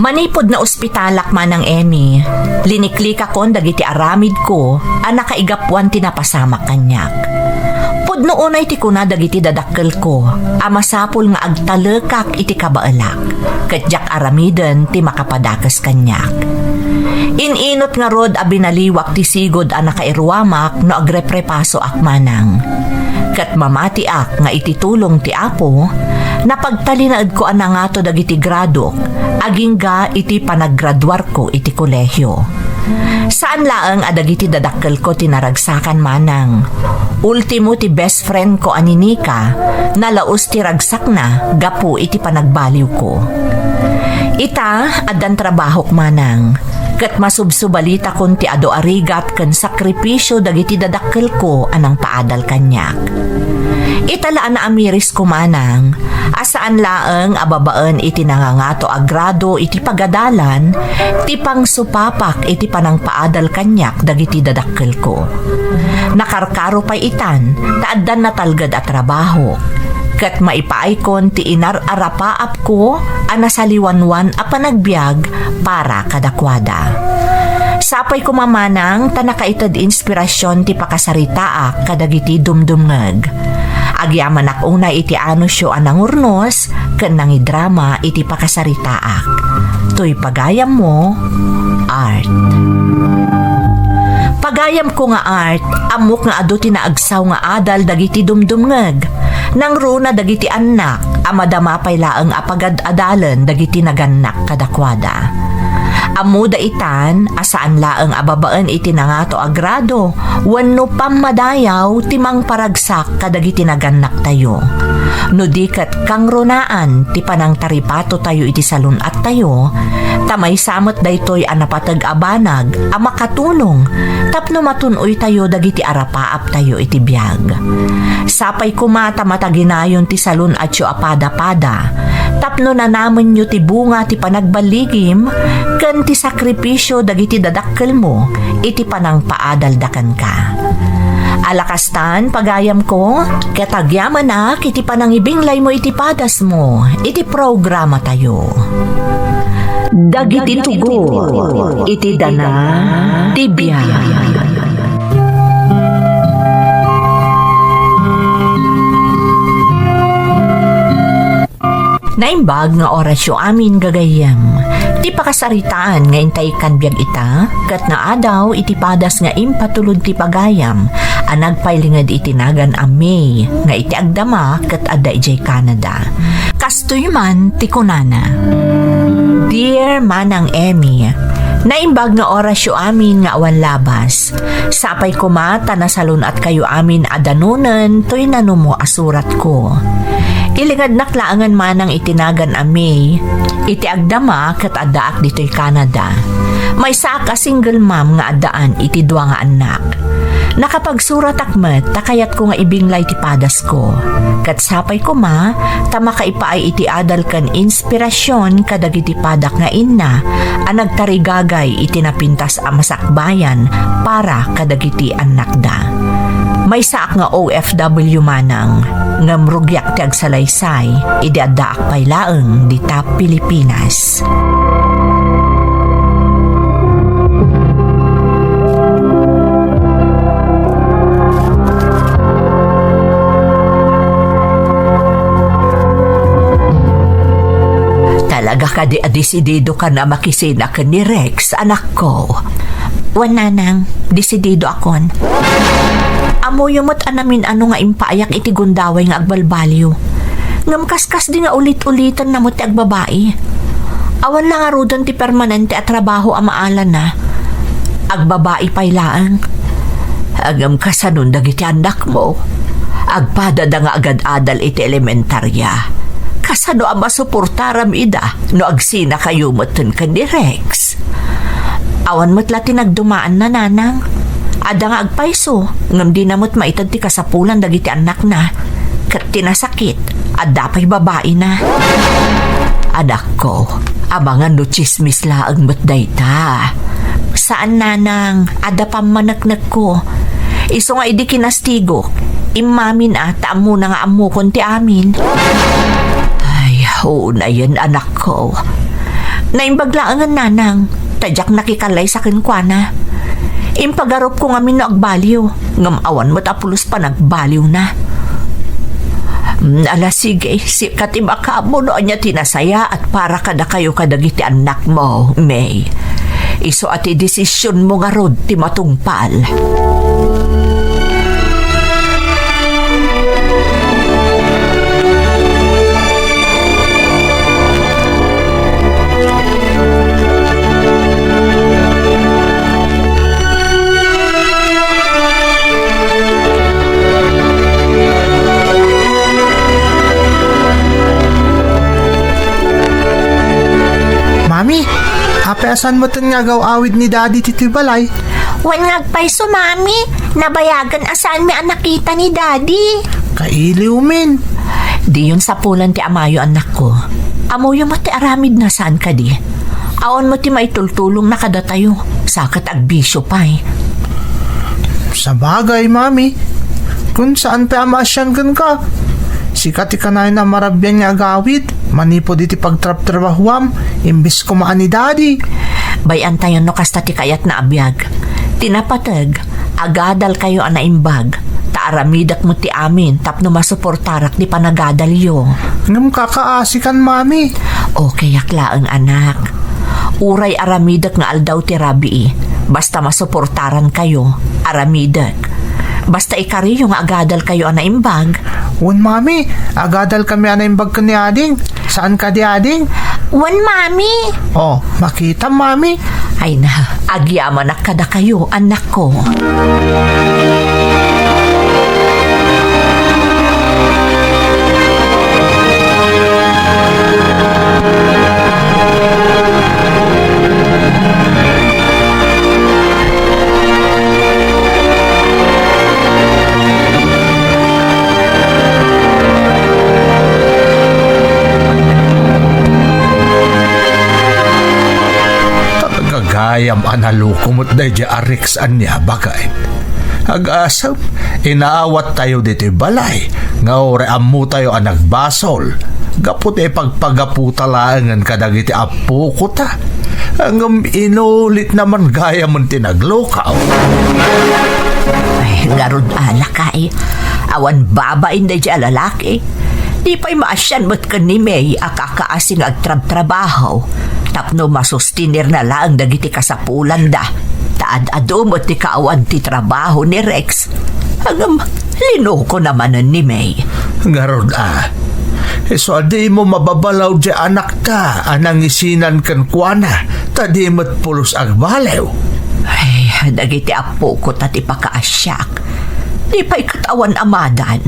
Manipod na ospitalak man ng Emmy. Liniklik akon dagiti aramid ko ang nakaigapwan tinapasamak kanyak. Pudno unay ti kuna dagiti dadakkel ko amasapul nga agtalekak iti kabaalak. Katyak aramiden ti makapadakas kanyak. Ininot nga rod a binaliwak ti sigod ang nakairuamak no agreprepaso akmanang. Kat mamati ak nga ititulong ti apo, napagtalinaad ko anangato dagiti grado, aging ga iti panaggraduar ko iti kolehyo. Saan laang adagiti dadakkel ko tinaragsakan manang. Ultimo ti best friend ko ani Nika, nalaos ti ragsak na gapu iti panagbaliw ko. Ita adan trabahok manang. Kat masubsubalita kon ti ado arigat ken sakripisyo dagiti dadakkel ko anang paadal kanyak. Italaan na amiris ko manang, asaan laeng ababaan iti nangangato agrado iti pagadalan, ti pangsupapak iti panang paadal kanyak dagiti dadakkel ko. Nakarkaro pa'y itan, taaddan na talgad at trabaho. Kat maipaikon ti inararapaap ko, anasaliwanwan a panagbiag para kadakwada. Sapay ko mamanang tanakaitad inspirasyon ti pakasaritaak kadagiti dumdumngeg. Agyaman ak una iti anusyo anang urnos ken nangidrama iti pakasaritaak. Toy pagayam mo, Art. Pagayam ko nga Art, amok nga adu tinaagsaw nga adal dagiti dumdumngeg. Nang runa dagiti anak, amadama pay laeng apagad-adalan dagiti nagannak kadakwada. Amuda itan, asaan laeng ababaan iti nangato agrado, wenno pamadayaw timang paragsak kadagiti nagannak tayo. No diket kang runaan ti panang taripato tayo iti salun at tayo, tamay samot daytoy anapatag abanag a makatulong tapno matunoy tayo dagiti arapaap tayo iti biag. Sapay kumata mataginayon ti salun at yu apada-pada, tapno na naman nyo ti bunga ti panagbaligim ken ti sakripisyo dagiti dadakkel mo iti panang paadaldakan ka. Alakastan pagayam ko, katagyaman na iti panangibinglay mo iti padas mo, iti programa tayo. Dagiti tugo, iti dana, tibya. Naimbag nga orasyo amin gagayam. Ti pakasaritaan nga intay kanbiag ita, kat na adaw iti padas nga impatulod ti pagayam, anag pailingad itinagan a May, nga iti agdama kat adda ijay Canada. Kastoy man ti kunana. Dear Manang Emmy, naimbag nga orasyo amin nga awan labas. Sapay kumata na salun at kayo amin adanunan, to'y nanumo asurat ko. Ilingad naklaangan manang itinagan a May, iti agdama kat addaak dito'y Canada. May saka single mom nga addaan iti dua nga anak. Nakapagsurat akmet, takayat ko nga ibinglay ti padas ko. Kat sapay ko ma, tama kaipaay iti adal kan inspirasyon kadagiti padak nga inna, anag tarigagay iti napintas a masakbayan para kadagiti anak da. May saak nga OFW manang, nga mrugyak ti agsalaysay, idi addaak pay laeng di ta Pilipinas. Talaga ka di adisidido ka na makisina ka ni Rex, anak ko. Wala nang, disidido akon. Amo yumot anamin ano nga impaayak iti gundaway nga agbalbalyo. Ngam kaskas di nga ulit-ulitan na mo ti agbabae. Awan na nga rudan ti permanente at trabaho amaalan na. Agbabae pay laang. Agam kasanon dagiti anak mo. Agpada da nga agad adal iti elementarya. Kasano ang masuportaram ida no agsina kayo matan ka ni Rex. Awan mo't lati nagdumaan na nanang. Ada nga agpaiso, ngam di namot maitad ti kasapulan dagiti anak na. Kat tinasakit, ada pa'y babae na. Anak ko, abangan no chismis laang ba't dayta. Saan nanang, ada pa manaknak ko. Iso nga idi kinastigo, imamin taam mo na nga amukon ti amin. Ay, oo na yan anak ko. Naimbaglaangan nanang, tadyak nakikalay sa kinkwana. Impagarop ko nga no agbaliw, ngam awan mo't apulos pa nagbaliw na. Ala sige, katibaka mo no anya tinasaya at para kada kayo kadagiti anak mo, May. Iso ati desisyon mo nga rod ti matungpal. Mami, apeasan mo nga awid ni Daddy titi balay. Wan ngagpay so, mami. Nabayagan asaan mi ang nakita ni Daddy. Kailiw min. Di yun sa pulan ti amayo anak ko. Amoyo mo ti aramid na saan ka di. Aon mo ti maitultulong na kada tayo. Sakat agbisyo pa eh. Sa bagay, Mami. Kung saan pa amasyan kan ka. Sikat ikanay na marabyan nga agawid. Manipo diti pagtrap-trabahuam. Imbis kumaan ni Daddy. Bayan tayo no kasta ti kayat na abiyag. Tinapatag, agadal kayo ang naimbag. Taaramidak mo ti amin tapno masuportarak di panagadalyo. Ngam kakaasikan, Mami. Okay aklaang anak. Uray aramidak nga aldaw ti rabi. Basta masuportaran kayo, aramidak. Basta ikari yung agadal kayo ang naimbag. Wan, Mami. Agadal kami anaimbag ka ni Ading. Saan ka di, Ading? Wan, mami. Oh, makita, Mami. Ay na, agyaman na kada kayo, anak ko. Gayam analukumot na di ariks anya bagay. Ag-asam, inaawat tayo dito balay. Nga ore amu tayo ang nagbasol. Gapot pagpagaputa laangan kadagiti apo ko ta. Ang inulit naman gaya mong tinaglokaw. Ay, ngarod ala ka eh. Awan babain na di lalaki. Di pa'y maasyan mo't ka ni May akakaasing agtrab-trabaho. Tapno masustinir na lang dagiti kasapulan da. Taad-ado mo't ti kaawan ti trabaho ni Rex. Hanggang linoko naman ni May. Ngarod so di mo mababalaw di anak ta anang isinan kan kuana. Tadi mo't pulos agbalew. Ay, dagiti apo ko tati pakaasyak. Di pa'y katawan amadan.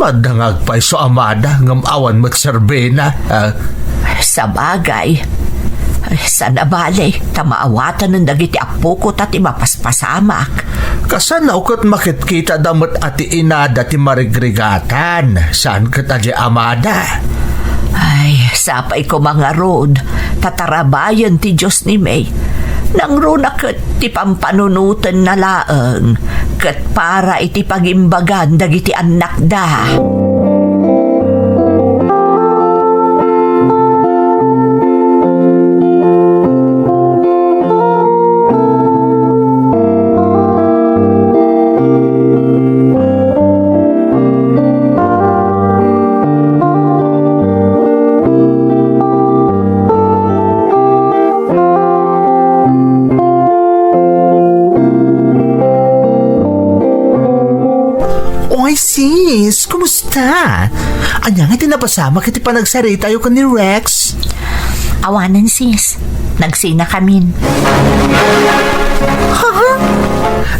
Madangag pa'y so amada ngam awan mo't serbena. Sa bagay, sana bale, tamaawatan ng dagiti apo ko tati mapaspasamak. Kasanaw kat makitkita damot ati inada ti marigrigatan. Saan ka tadya amada? Ay, sapay ko mga road, tatarabayan ti Diyos ni May. Nang runa kat ti pampanunutan na laang, kat para iti pagimbagan dagiti anak da. Oy, sis. Kumusta? Anya nga tinapasama kiti panagsarita tayo ka ni Rex. Awanan, sis. Nagsina kamin. Ha?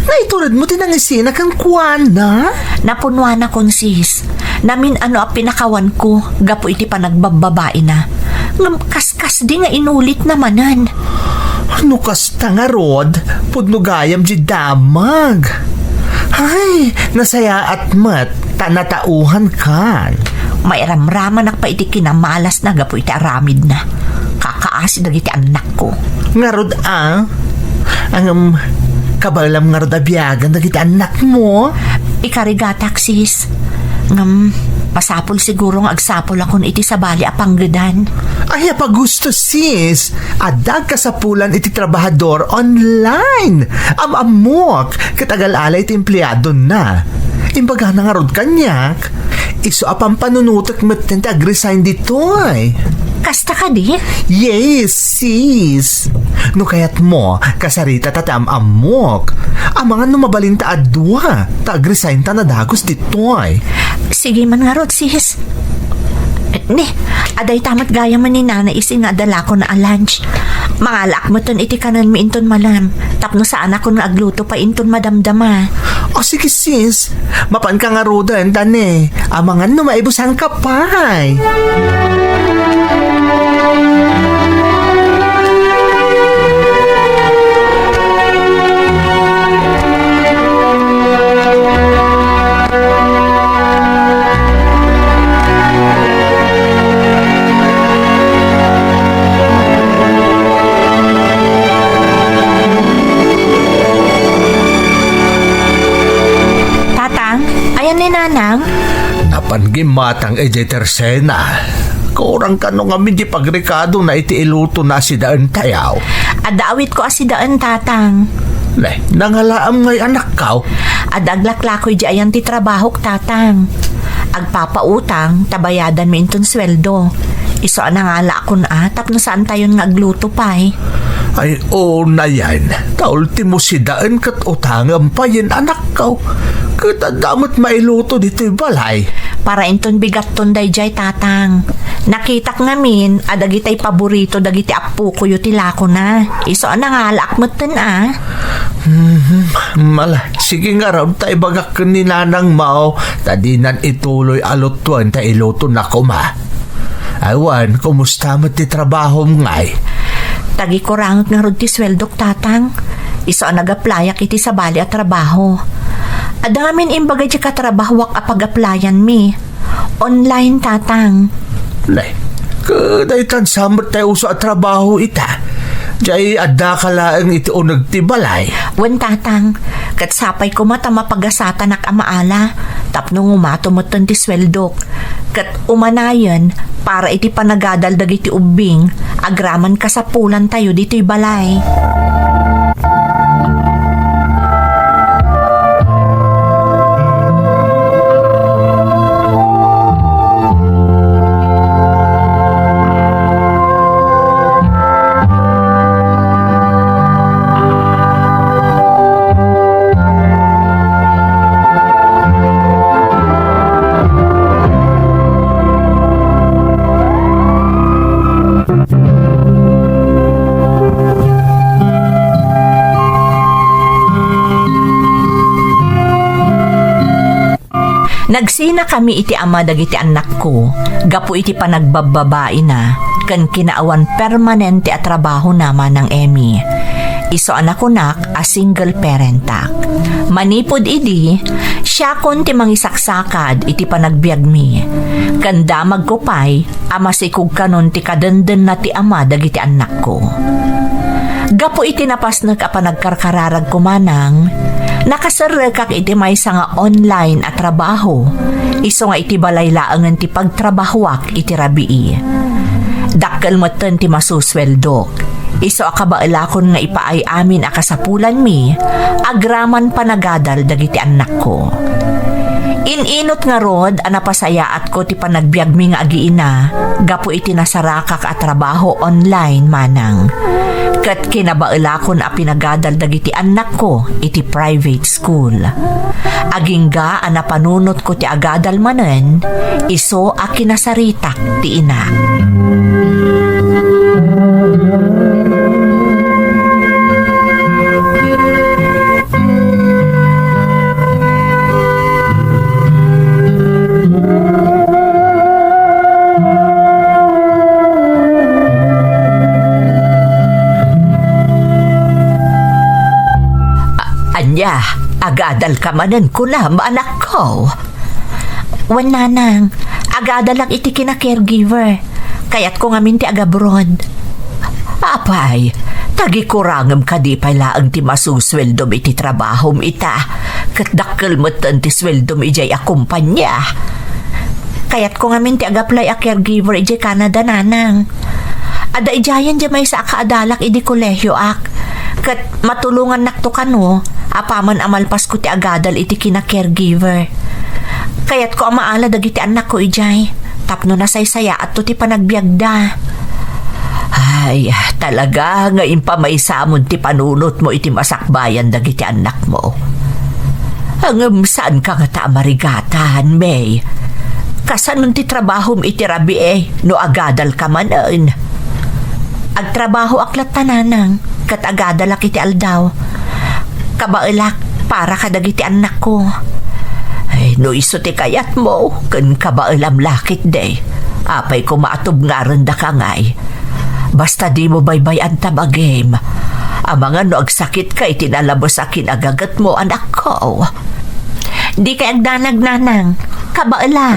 Naitulad mo tinangisina kang kuwana? Napunwan akong, sis. Namin ano ang pinakawan ko, gapo iti panagbababae na. Ngam kaskas di nga inulit namanan. Ano kasta nga, Rod? Pudnugayam di damag. Ay, nasaya at mat, tanatauhan kan. May ramraman ak pa iti kinamalas na gapo iti aramid na. Kakaasi dagiti anak ko. Nga, Rod, ang kabalam nga, Rod, abiyagan dagiti anak mo. Ikarigatak, sis. Ngam, pasapol siguro nga agsapol akon iti sa bali apanggedan. Ay, pagusto, sis. Adag ka sa pulan iti trabahador online. Amok, katagal-alay iti empleyado na. Imbaga na nga, Rod, kanyak. Iso apang panunutok mo tinti ag-resign dito ay. Kasta ka di? Yes, sis. No kayat mo, kasarita tatam amok. Ang mga numabalinta adwa, ta-ag-resign ta na dagos dito ay. Sige man nga, Rod, sis. Ni, aday tamat gaya man ni Nana isi nga dala ko na lunch. Mangalak mo ton iti kanan mi inton malam. Tapno sa anak ko nga agluto pa inton madamdama. O sige, sis. Mapan ka nga, Rodan, tane. Ang mga numaibusan ka pa ay. Apan gimatang ejay tersena. Kurang ka nung amin di pagrikado na iti iluto na si daan tayaw. Adawit ko asidaan tatang. Leh, nangalaam ngay anak kaw. Adaglaklakoy di ayan ti trabahok tatang. Agpapautang, tabayadan mi inton sweldo. Iso nangala akon tapno saan tayon nga agluto pay. Ay, na yan. Taulti mo si daan kat utangam pa yan anak kaw. Katadamot mailuto dito'y balay. Para inton bigat ton dayjay tatang. Nakitak ngamin, adagitay paborito dagiti apu ko yutilako na. Iso nangalak mo ton Mala, sige nga raw tayo bagak ni nanang mao. Tadinan ituloy alutuan ta iluto na kuma. Aywan, kumusta mo ti trabaho ngay? Tagi ko rangot nga rod ti sweldok tatang. Iso nag-applyak iti sa bali at trabaho. Adamin imbaga di katrabahwak a pag-applyan mi. Online tatang. Lay, kadaytan samot tayo uso at trabaho ita. Diyay adda ka laang iti unag ti balay. Wen tatang, katsapay ko mata mapagasatan ak amaala. Tapno umatomoton ti sweldok. Kat umanayan, para iti panagadal dagiti ubing, agraman kasapulan tayo dito'y balay. Nagsina kami iti ama dagiti anak ko, gapo iti panagbababae na, kan kinaawan permanente at trabaho naman ng Emmy. Iso anak ko nak a single parentak. Manipod idi, siya kon ti mangisaksakad iti panagbiag mi. Kanda magkupay, ama sikog kanon ti kadenden na ti ama dagiti anak ko. Gapo iti napasnag a panagkarkararag kumanang, nakasarrekak iti may nga online at trabaho. Iso nga iti balay laangan ti pagtrabahwak iti rabii. Dakkel moten ti masusweldok. Iso akabailakon nga ipaay amin akasapulan mi, agraman panagadal dagiti anak ko. Ininot nga rod anapasayaat ko ti panagbiag mi nga agiina, gapo iti nasarakak at trabaho online manang. Kat kinabailakon a pinagadal dagiti anak ko iti private school. Agingga anapanunot ko ti agadal manen, iso a kinasaritak ti ina. Anya, agadal ka manen ko na, anak ko. Wan nanang, agadal lang iti kina-caregiver. Kaya't ko ngamin ti agabroad. Apay, tagikurangam ka di pala ang ti masusweldom iti trabahom ita. Katdakkel mo't ti sweldom ijay akumpanya. Kaya't ko ngamin ti agaplay a caregiver ijay Canada nanang. Ada ijayan di may sa akaadalak idi kolehyo ak. Kat matulungan nakto kano, apaman amalpas ko ti agadal iti kina-caregiver. Kaya't ko amaala dagiti anak ko ijay, tapno na saysaya at to ti panagbiagda. Ay, talaga nga impamaisamon ti panunot mo iti masakbayan dagiti anak mo. Hangam saan ka nga ta marigatan, May? Kasanon ti trabahom iti rabi no agadal ka manan. Agtrabaho aklat tananang, kat agadalak iti aldaw. Kabailak para kadagiti anak ko. Ay, no iso ti kayat mo, kan kabailam lakit de. Apay ko maatob nga randa ka ngay. Basta di mo baybayan tabagim. Ang mga no agsakit ka itinalabos akin agagat mo anak ko. Di kay agdanag nanang, kabaila.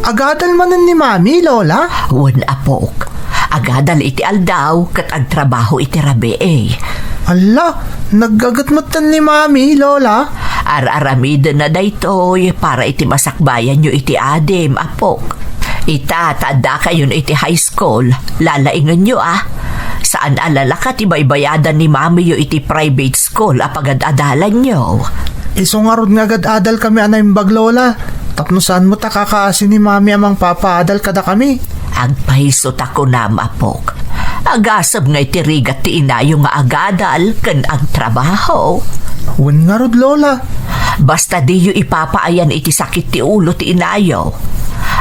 Agadal manan ni Mami, Lola. Wan apok. Agadal iti aldaw kat agtrabaho iti rabi Ala, naggagatmatan ni Mami, Lola. Ar-aramid na daytoy para iti masakbayan nyo iti adim, apok. Ita, taada kayo iti high school. Lalaingan nyo Saan alala ka tibaybayadan ni Mami yung iti private school apagad-adalan nyo? Iso nga rod nga adal kami anayimbag, Lola. Tapno saan mo takakaasin ni Mami amang papaadal kada kami? Agpahisot ako na, apok. Agasab nga iti rigat ti inayo nga agadal kan ang trabaho. Wan nga rod, Lola. Basta di yu ipapaayan iti sakit ti ulo ti inayo.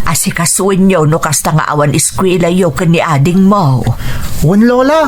Asikasuin nyo no kasta nga awan iskwela yu kan ni ading mo. Wan, Lola.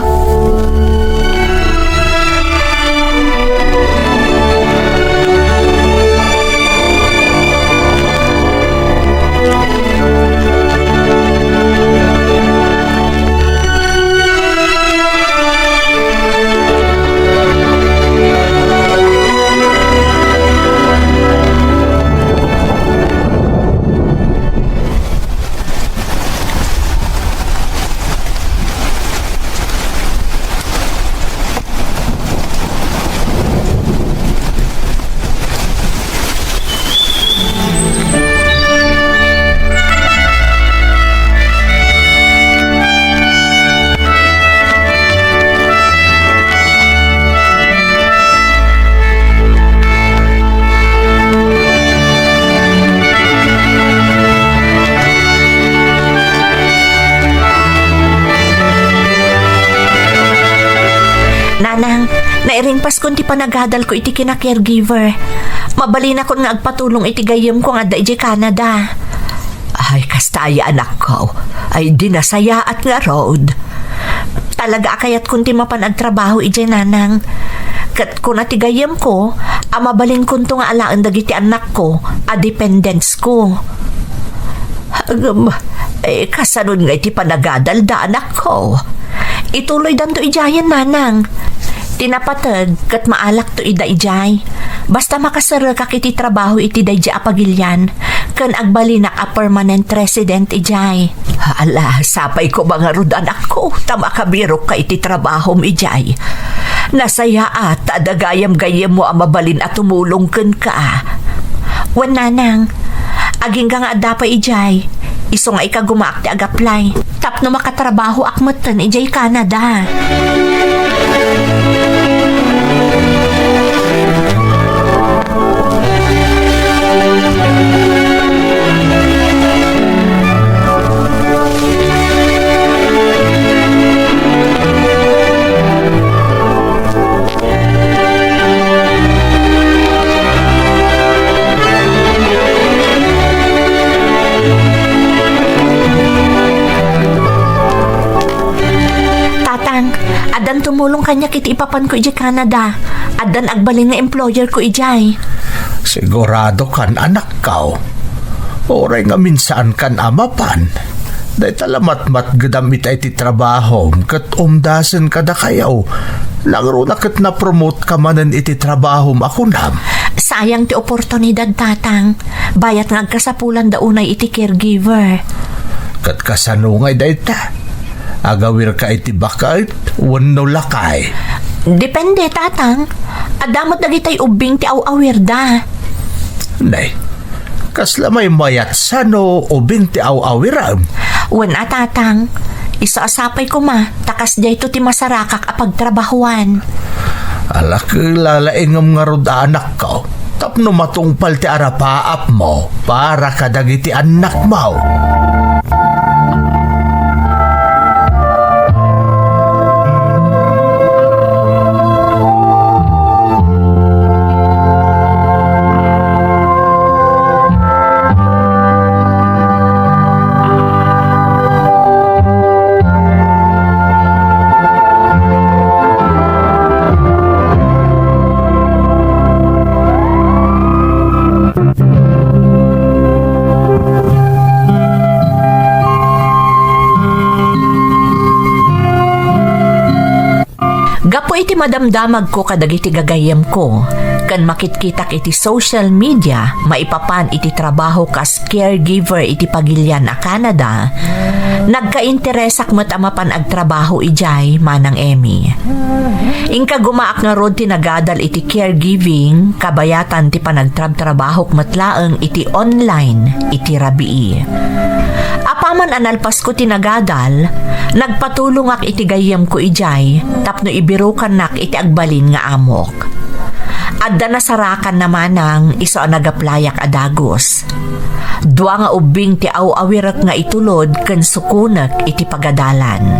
Nairing paskon ti panagadal ko iti kina-caregiver. Mabalin ako nga agpatulong iti gayem ko nga da iti Canada. Ay, kastaya anak ko. Ay, dinasayaat nga road. Talaga akayat kun ti mapanagtrabaho iti nanang. Kat kun ati gayem ko, mabalin kun to nga alaan dagiti anak ko, dependents ko. Kasanod nga iti panagadal da anak ko. Ituloy danto ijayan nanang. Tinapatag kat maalak to ida ijay. Basta makasara ka iti trabaho iti dayja apagilyan. Kan agbalinak a permanent resident ijay. Hala, sapay ko mga rod anak ko. Tama kabirok ka iti trabaho ijay. Nasaya at adagayam-gayam mo ang mabalin at tumulong kan ka. Wan nanang, aging ka nga adapa ijay. Iso nga ikagumaak ti agaplay. Tapno makatrabaho akmatan ijay Canada. Adan tumulong kanya kiti ipapan ko iji Canada. Adan agbalin nga employer ko ijay. Sigurado kan anak kao. Oray nga minsan kan amapan. Day talamat-mat gadam ita iti trabaho. Kat umdasan kada kayaw. Langro na kat na-promote ka manan iti trabaho ako nam. Sayang ti oportunidad tatang. Bayat nga agkasapulan daunay iti caregiver. Kat kasanungay day ta. Agawir ka iti bakit, wano lakay. Depende, tatang. Adamot dagitay ubing ti aw-awir da. Nay, kasla may mayat sano ubing ti aw-awiram. Wana, tatang. Isaasapay ko takas jay to ti masarakak apagtrabahuan. Alak lalaingam nga rod anak ko. Tapno matungpal ti arapaap mo para kadagiti anak mo. Gapo iti madamdamag ko kadagiti gagayam ko. Kan makitkitak iti social media, maipapan iti trabaho kas caregiver iti pagilyan a Canada, nagka-interesak met amapan ag trabaho ijay manang Emmy. Ingka gumaak nga rod tinagadal iti caregiving, kabayatan ti panagtrab-trabahok matlaeng iti online iti rabii. Apaman analpas ko tinagadal, nagpatulong ak iti gayam ko ijay, tapno ibirukan nak iti agbalin nga amok. Adda nasarakan naman ng iso nagaplayak adagos. Dua nga ubing ti aw-awirak nga itulod ken sukunek iti pagadalan.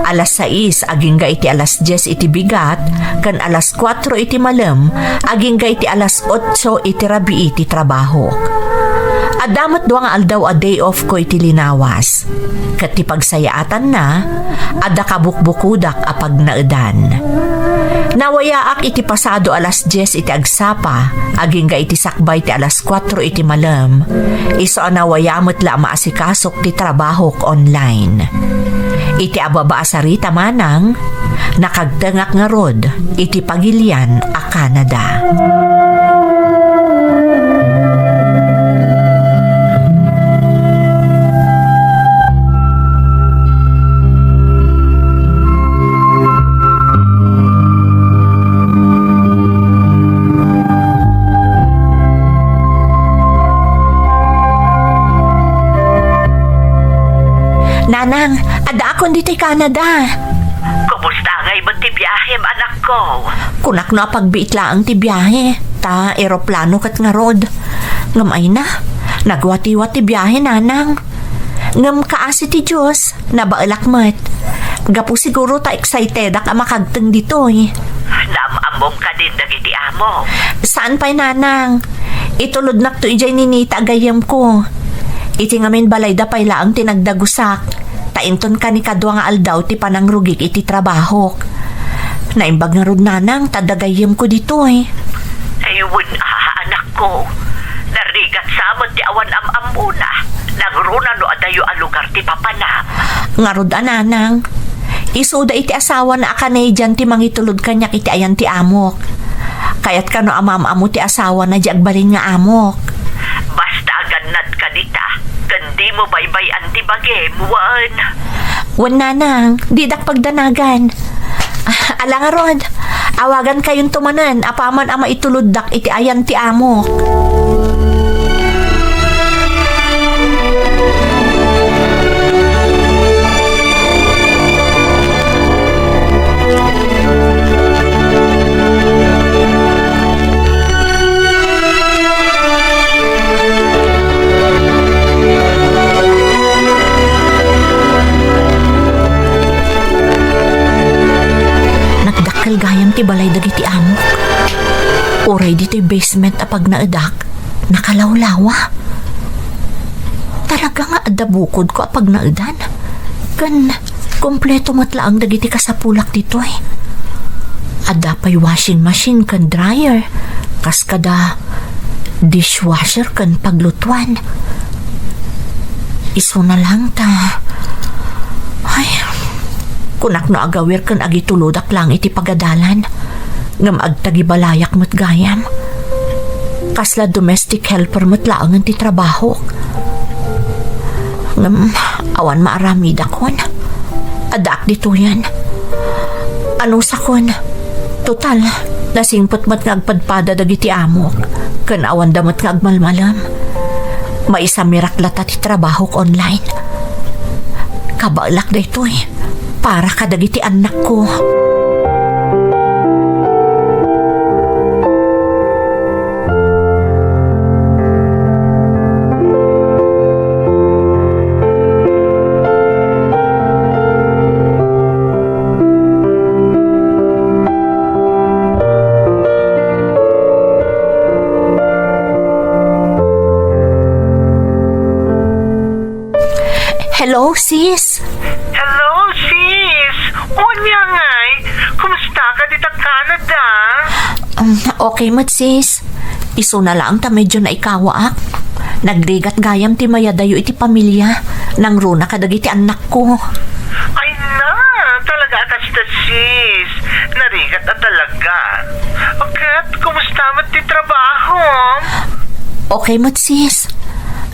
Alas 6 aging ga iti alas 10 iti bigat, ken alas 4 iti malem aging ga iti alas 8 iti rabii iti trabaho. Adamat dua nga aldaw a day off ko iti linawas. Ket ti pagsayaatan na, adda kabukbukudak apag naedan. Nawayaak iti pasado alas 10 iti agsapa, aging ga iti sakbay iti alas 4 iti malam, iso nawayamot la maasikasok ti trabahok online. Iti ababa asarita manang, nakagtengak nga rod iti pagilyan a Canada. Nanang, ada akong dito'y Canada. Kumusta ngay ba ti biyahe, anak ko? Kunak na pagbiit laang ti biyahe. Ta, eroplano kat nga rod. Ngamay na, nagwati-wati biyahe, nanang. Ngam kaasi ti Diyos, nabaalak mat. Gapu siguro ta excited ak makagteng dito'y. Namambong ka din dagiti amo. Saan pa'y nanang? Itulod nak to ijay ninita agayam ko. Iti ngamin balay da pay laang tinagdagusak. Tainton ka ni kadwa nga aldaw ti panangrugik iti trabahok. Naimbag nga rod nanang tadagayem ko dito eh. Ayun, anak ko. Narigat samot ti awan amuna. Nagruna no adayo a lugar ti papanam. Nga rod nanang. Isuda iti asawa na Canadian ti mangitulod kanyak iti ayan ti amok. Kayat ka no amam-amo ti asawa na di agbalin nga amok. Basta ganad ka dita. Kandi mo baybay ti bagay muwan. Wan nanang, di dak pagdanagan. Ala nga rod, awagan kayong tumanan, apaman ama itulod dak iti ayan ti amok. Gayam ti balay dagiti amok. Oray dito'y basement apag naedak, nakalawlawa. Talaga nga adabukod ko apag naedan. Kan, kompleto matlaang dagiti kasapulak dito'y. Ada pa'y washing machine kan dryer, kas kada dishwasher kan paglutuan. Iso na lang ta. Ay, kunak no agawir kan agitulodak lang iti pagadalan. Ngam agtagibalayak mat gayam. Kasla domestic helper mat laangan ti trabaho. Ngam awan maaramid akon. Adak dito yan. Ano sakon? Total, nasingpot mat nga agpadpada dagiti amok. Kan awan damat nga agmalmalam. Maisa miraklata ti trabaho online. Kabalak da ito eh. Para kadagiti anak ko. Hello, sis. Hello, sis. Unya ngay. Kumusta ka dito Canada? Okay mat, sis. Iso na lang ta medyo na ikawaak. Nagrigat gayam ti mayadayo iti pamilya. Nang runa kadagiti anak ko. Ay na, talaga kasta sis. narigat na talaga. Kat, kumusta mo ti trabaho? Okay mo't sis.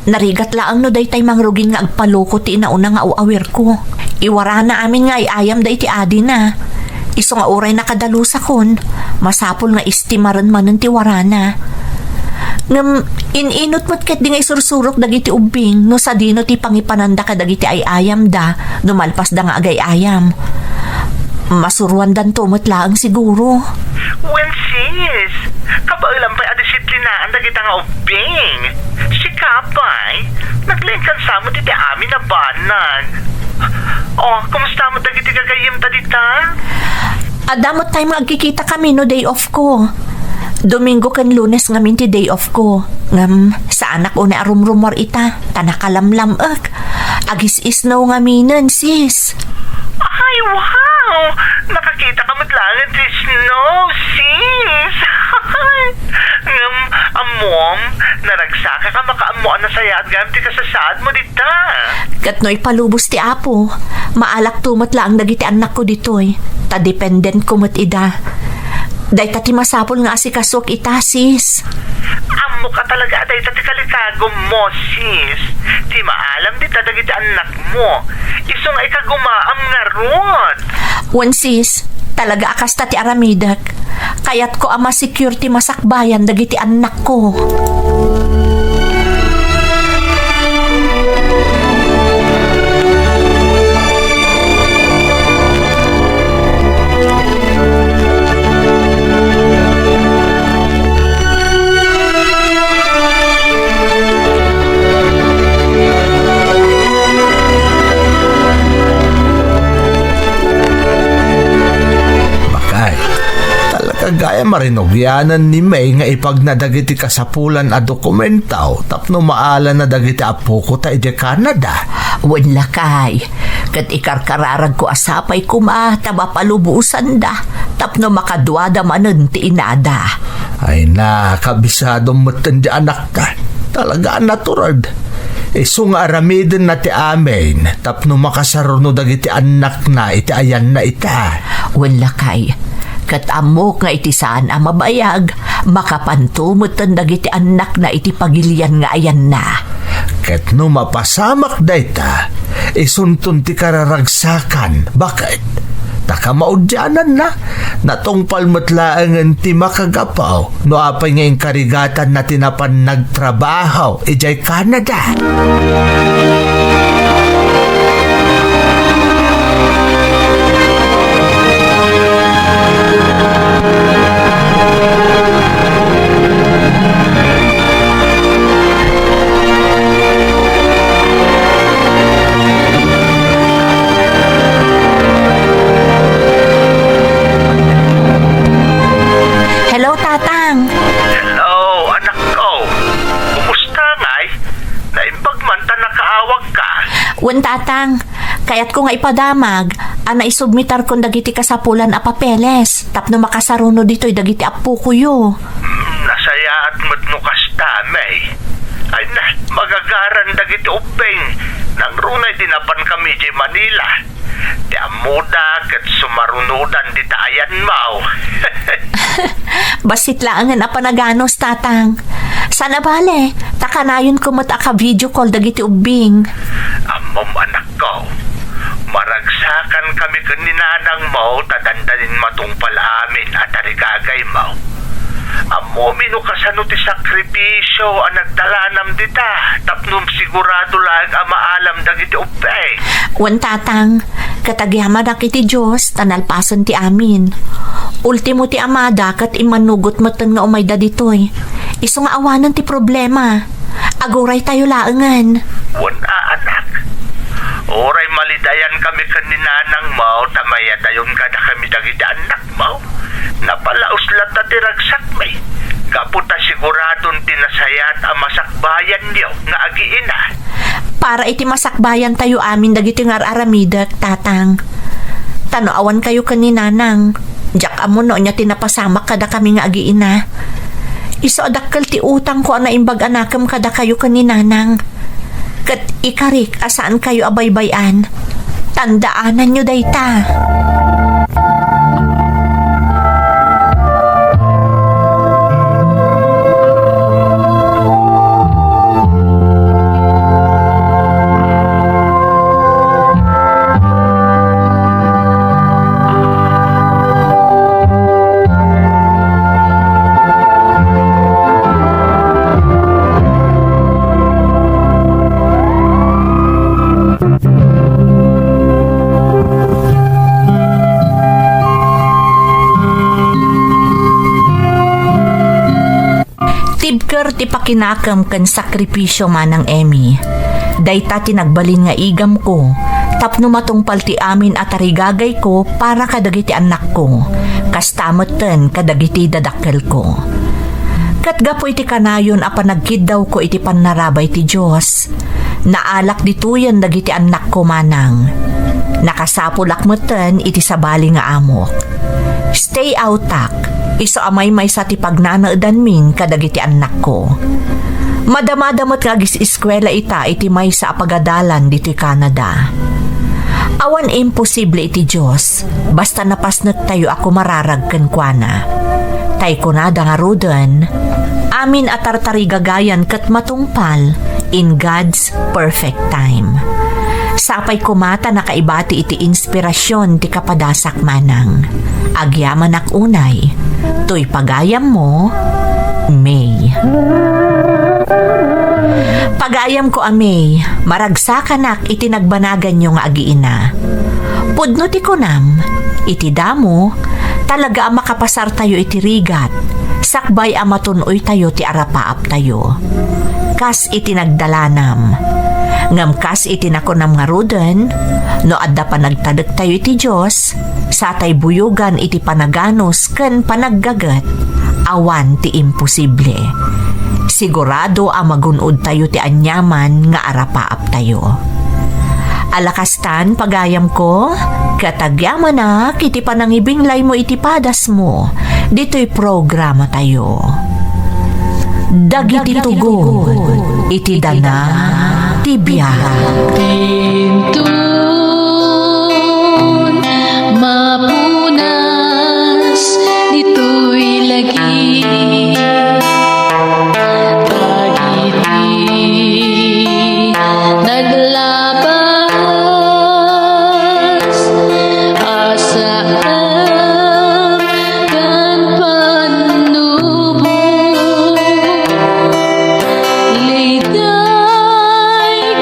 Narigat laang no day tay mangrugin nga agpaloko ti inauna nga uawir ko. Iwara na amin nga iayam day ti adi na. Iso nga oray nakadalusa kon. Masapol nga istimaran manen ti warana. Ngam ininot mo't ket di nga isursurok dagiti ubing no sa dino ti pangipananda ka dagiti ay ayam da no malpas da nga agay ayam. Masuruan dan tumot laang siguro. Well, sis, kabailan pa'y adisiplinaan dagita nga ubing. Si Kapay, naglinkan sa mo titi amin na banan. Oh, kumusta mo dagiti gagayim ta dita? Adamot tayo magkikita kami no day off ko. Domingo kan Lunes ngamin ti day off ko. Ngam, sa anak o na arumrumor ita, tanakalamlam agis isnaw ngaminan, sis. Ay, wow! Nakakita ka matlangan ti snow, sis! Amom, naragsaka ka makaamuan na saya at gamit ka sa saad mo dita. Katnoy palubos ti apo. Maalak tumot lang dagiti anak ko ditoy. Ta-dependent kumot ida. Day tati masapol nga asikasok ita, sis. Amo ka talaga, day tati kalikagom mo, sis. Di maalam dita dagiti anak mo. Iso nga ikagumaam nga rod. Wan sis, talaga akas tati aramidak. Kayat ko ama security masakbayan dagiti anak ko. Kagaya marinogyanan ni May nga ipag nadagiti kasapulan a dokumentaw tapno maala na dagiti apo ko ta iti Canada. Wala kay. Kat ikarkararag ko asapay kuma taba palubusan da. Tapno makadwada manen ti inada. Ay na, kabisado mo di anak ta. Talaga naturad. Iso nga aramidin na ti amin tapno makasaruno dagiti anak na iti ayan na ita. Wala kay. Kat amok nga iti saan ang mabayag, makapantumot ang dagiti anak na iti pagilian nga ayan na. Ket no mapasamak dayta, isuntun ti kararagsakan. Bakit? Takamaudyanan na. Natong palmatlaangan ti makagapaw, no apay ngayong karigatan na tinapan nagtrabaho, ijay Canada. Hello, Tatang. Hello, anak ko. Kumusta ngay? Naimbag man ta nakaawag ka. Wan, Tatang. Kayat ko nga ipadamag, ana isubmitar kong dagiti kasapulan a papeles. Tapno makasaruno dito'y dagiti apo kuyo. Nasaya at matnukas tamay. Ay na, magagaran dagiti upeng. Nang runay dinapan kami di Manila. Di amuda kat sumarunudan di tayan mau. Basit laangan a panaganos, Tatang. Sana bale, takanayon ko mataka video call dagiti ubing. Amom anak ko. Maragsakan kami kaninanang mo, tadandanin matungpal amin at arigagay mo. Amo minukasano ti sakripisyo ang nagdalanam dita, tapnum sigurado lang ang maalam dagiti upay. Wan, Tatang, katagyaman na kiti Diyos, tanalpasan ti amin. Ultimo ti amada kat imanugot matan nga umayda ditoy. Iso nga awanan ti problema. Aguray tayo laangan. Wala anak. Oray malidayan kami kaninanang mo, tamaya dayon kada kami dagiti anak mo. Napalaos lata ti ragsak may. Kaputa siguradon tinasayat ang masakbayan niyo nga agiina. Para iti masakbayan tayo amin dagiti ngar aramidak, Tatang. Tanoawan kayo kaninanang. Diyak amo no niya tinapasamak kada kami nga agiina. Iso adakkel ti utang ko na imbag anakam kada kayo kaninanang. Kat ikarik asaan kayo abaybayan. Tandaanan nyo dayta. Ker ti pakinakam kan sakripisyo manang Emmy. Dayta tinagbalin nga igam ko. Tapno matungpal ti amin at arigagay ko para kadagiti anak ko. Kastamoten kadagiti dadakkel ko. Katgapo iti kanayon a panagkid daw ko iti panarabay ti Diyos. Naalak dituyan dagiti anak ko manang. Nakasapulak moten iti sabali nga amok. Stay outak. Iso amay may sa ti pagnanaadan min kadagiti anak ko. Madamadamot kagis eskwela iti may sa apagadalan dito Canada. Awan imposible iti Diyos. Basta napasnet tayo ako mararagken kuana. Tay ko na nga ruden. Amin atartari gagayan kat matungpal in God's perfect time. Sapay kumata nakaibati iti inspirasyon ti kapadasak manang. Agyaman ak unay. To'y pagayam mo, May. Pagayam ko May, maragsakan iti nagbanagan nyo nga agiina. Pudno ti kunam, iti damo, talaga ang makapasar tayo iti rigat, sakbay ang matunoy tayo ti arapaap tayo. Kas iti nagdalanam, ngam kas iti nakunam nga ruden, no adda pa nagtadag tayo iti Diyos, sa tay buyugan iti panaganos ken panaggagat, awan ti imposible. Sigurado ang magunod tayo ti anyaman nga arapaap tayo. Alakastan pagayam ko, katagyaman na kiti panangibinglay mo iti padas mo, dito'y programa tayo. Dagiti tugod, iti dana, tibiyag. Tintun, mapunas, dito'y lagi. Pag-ibig, naglabas, asaan kan panubo. Liday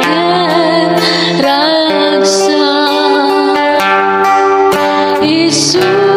kan ragsa, Isus.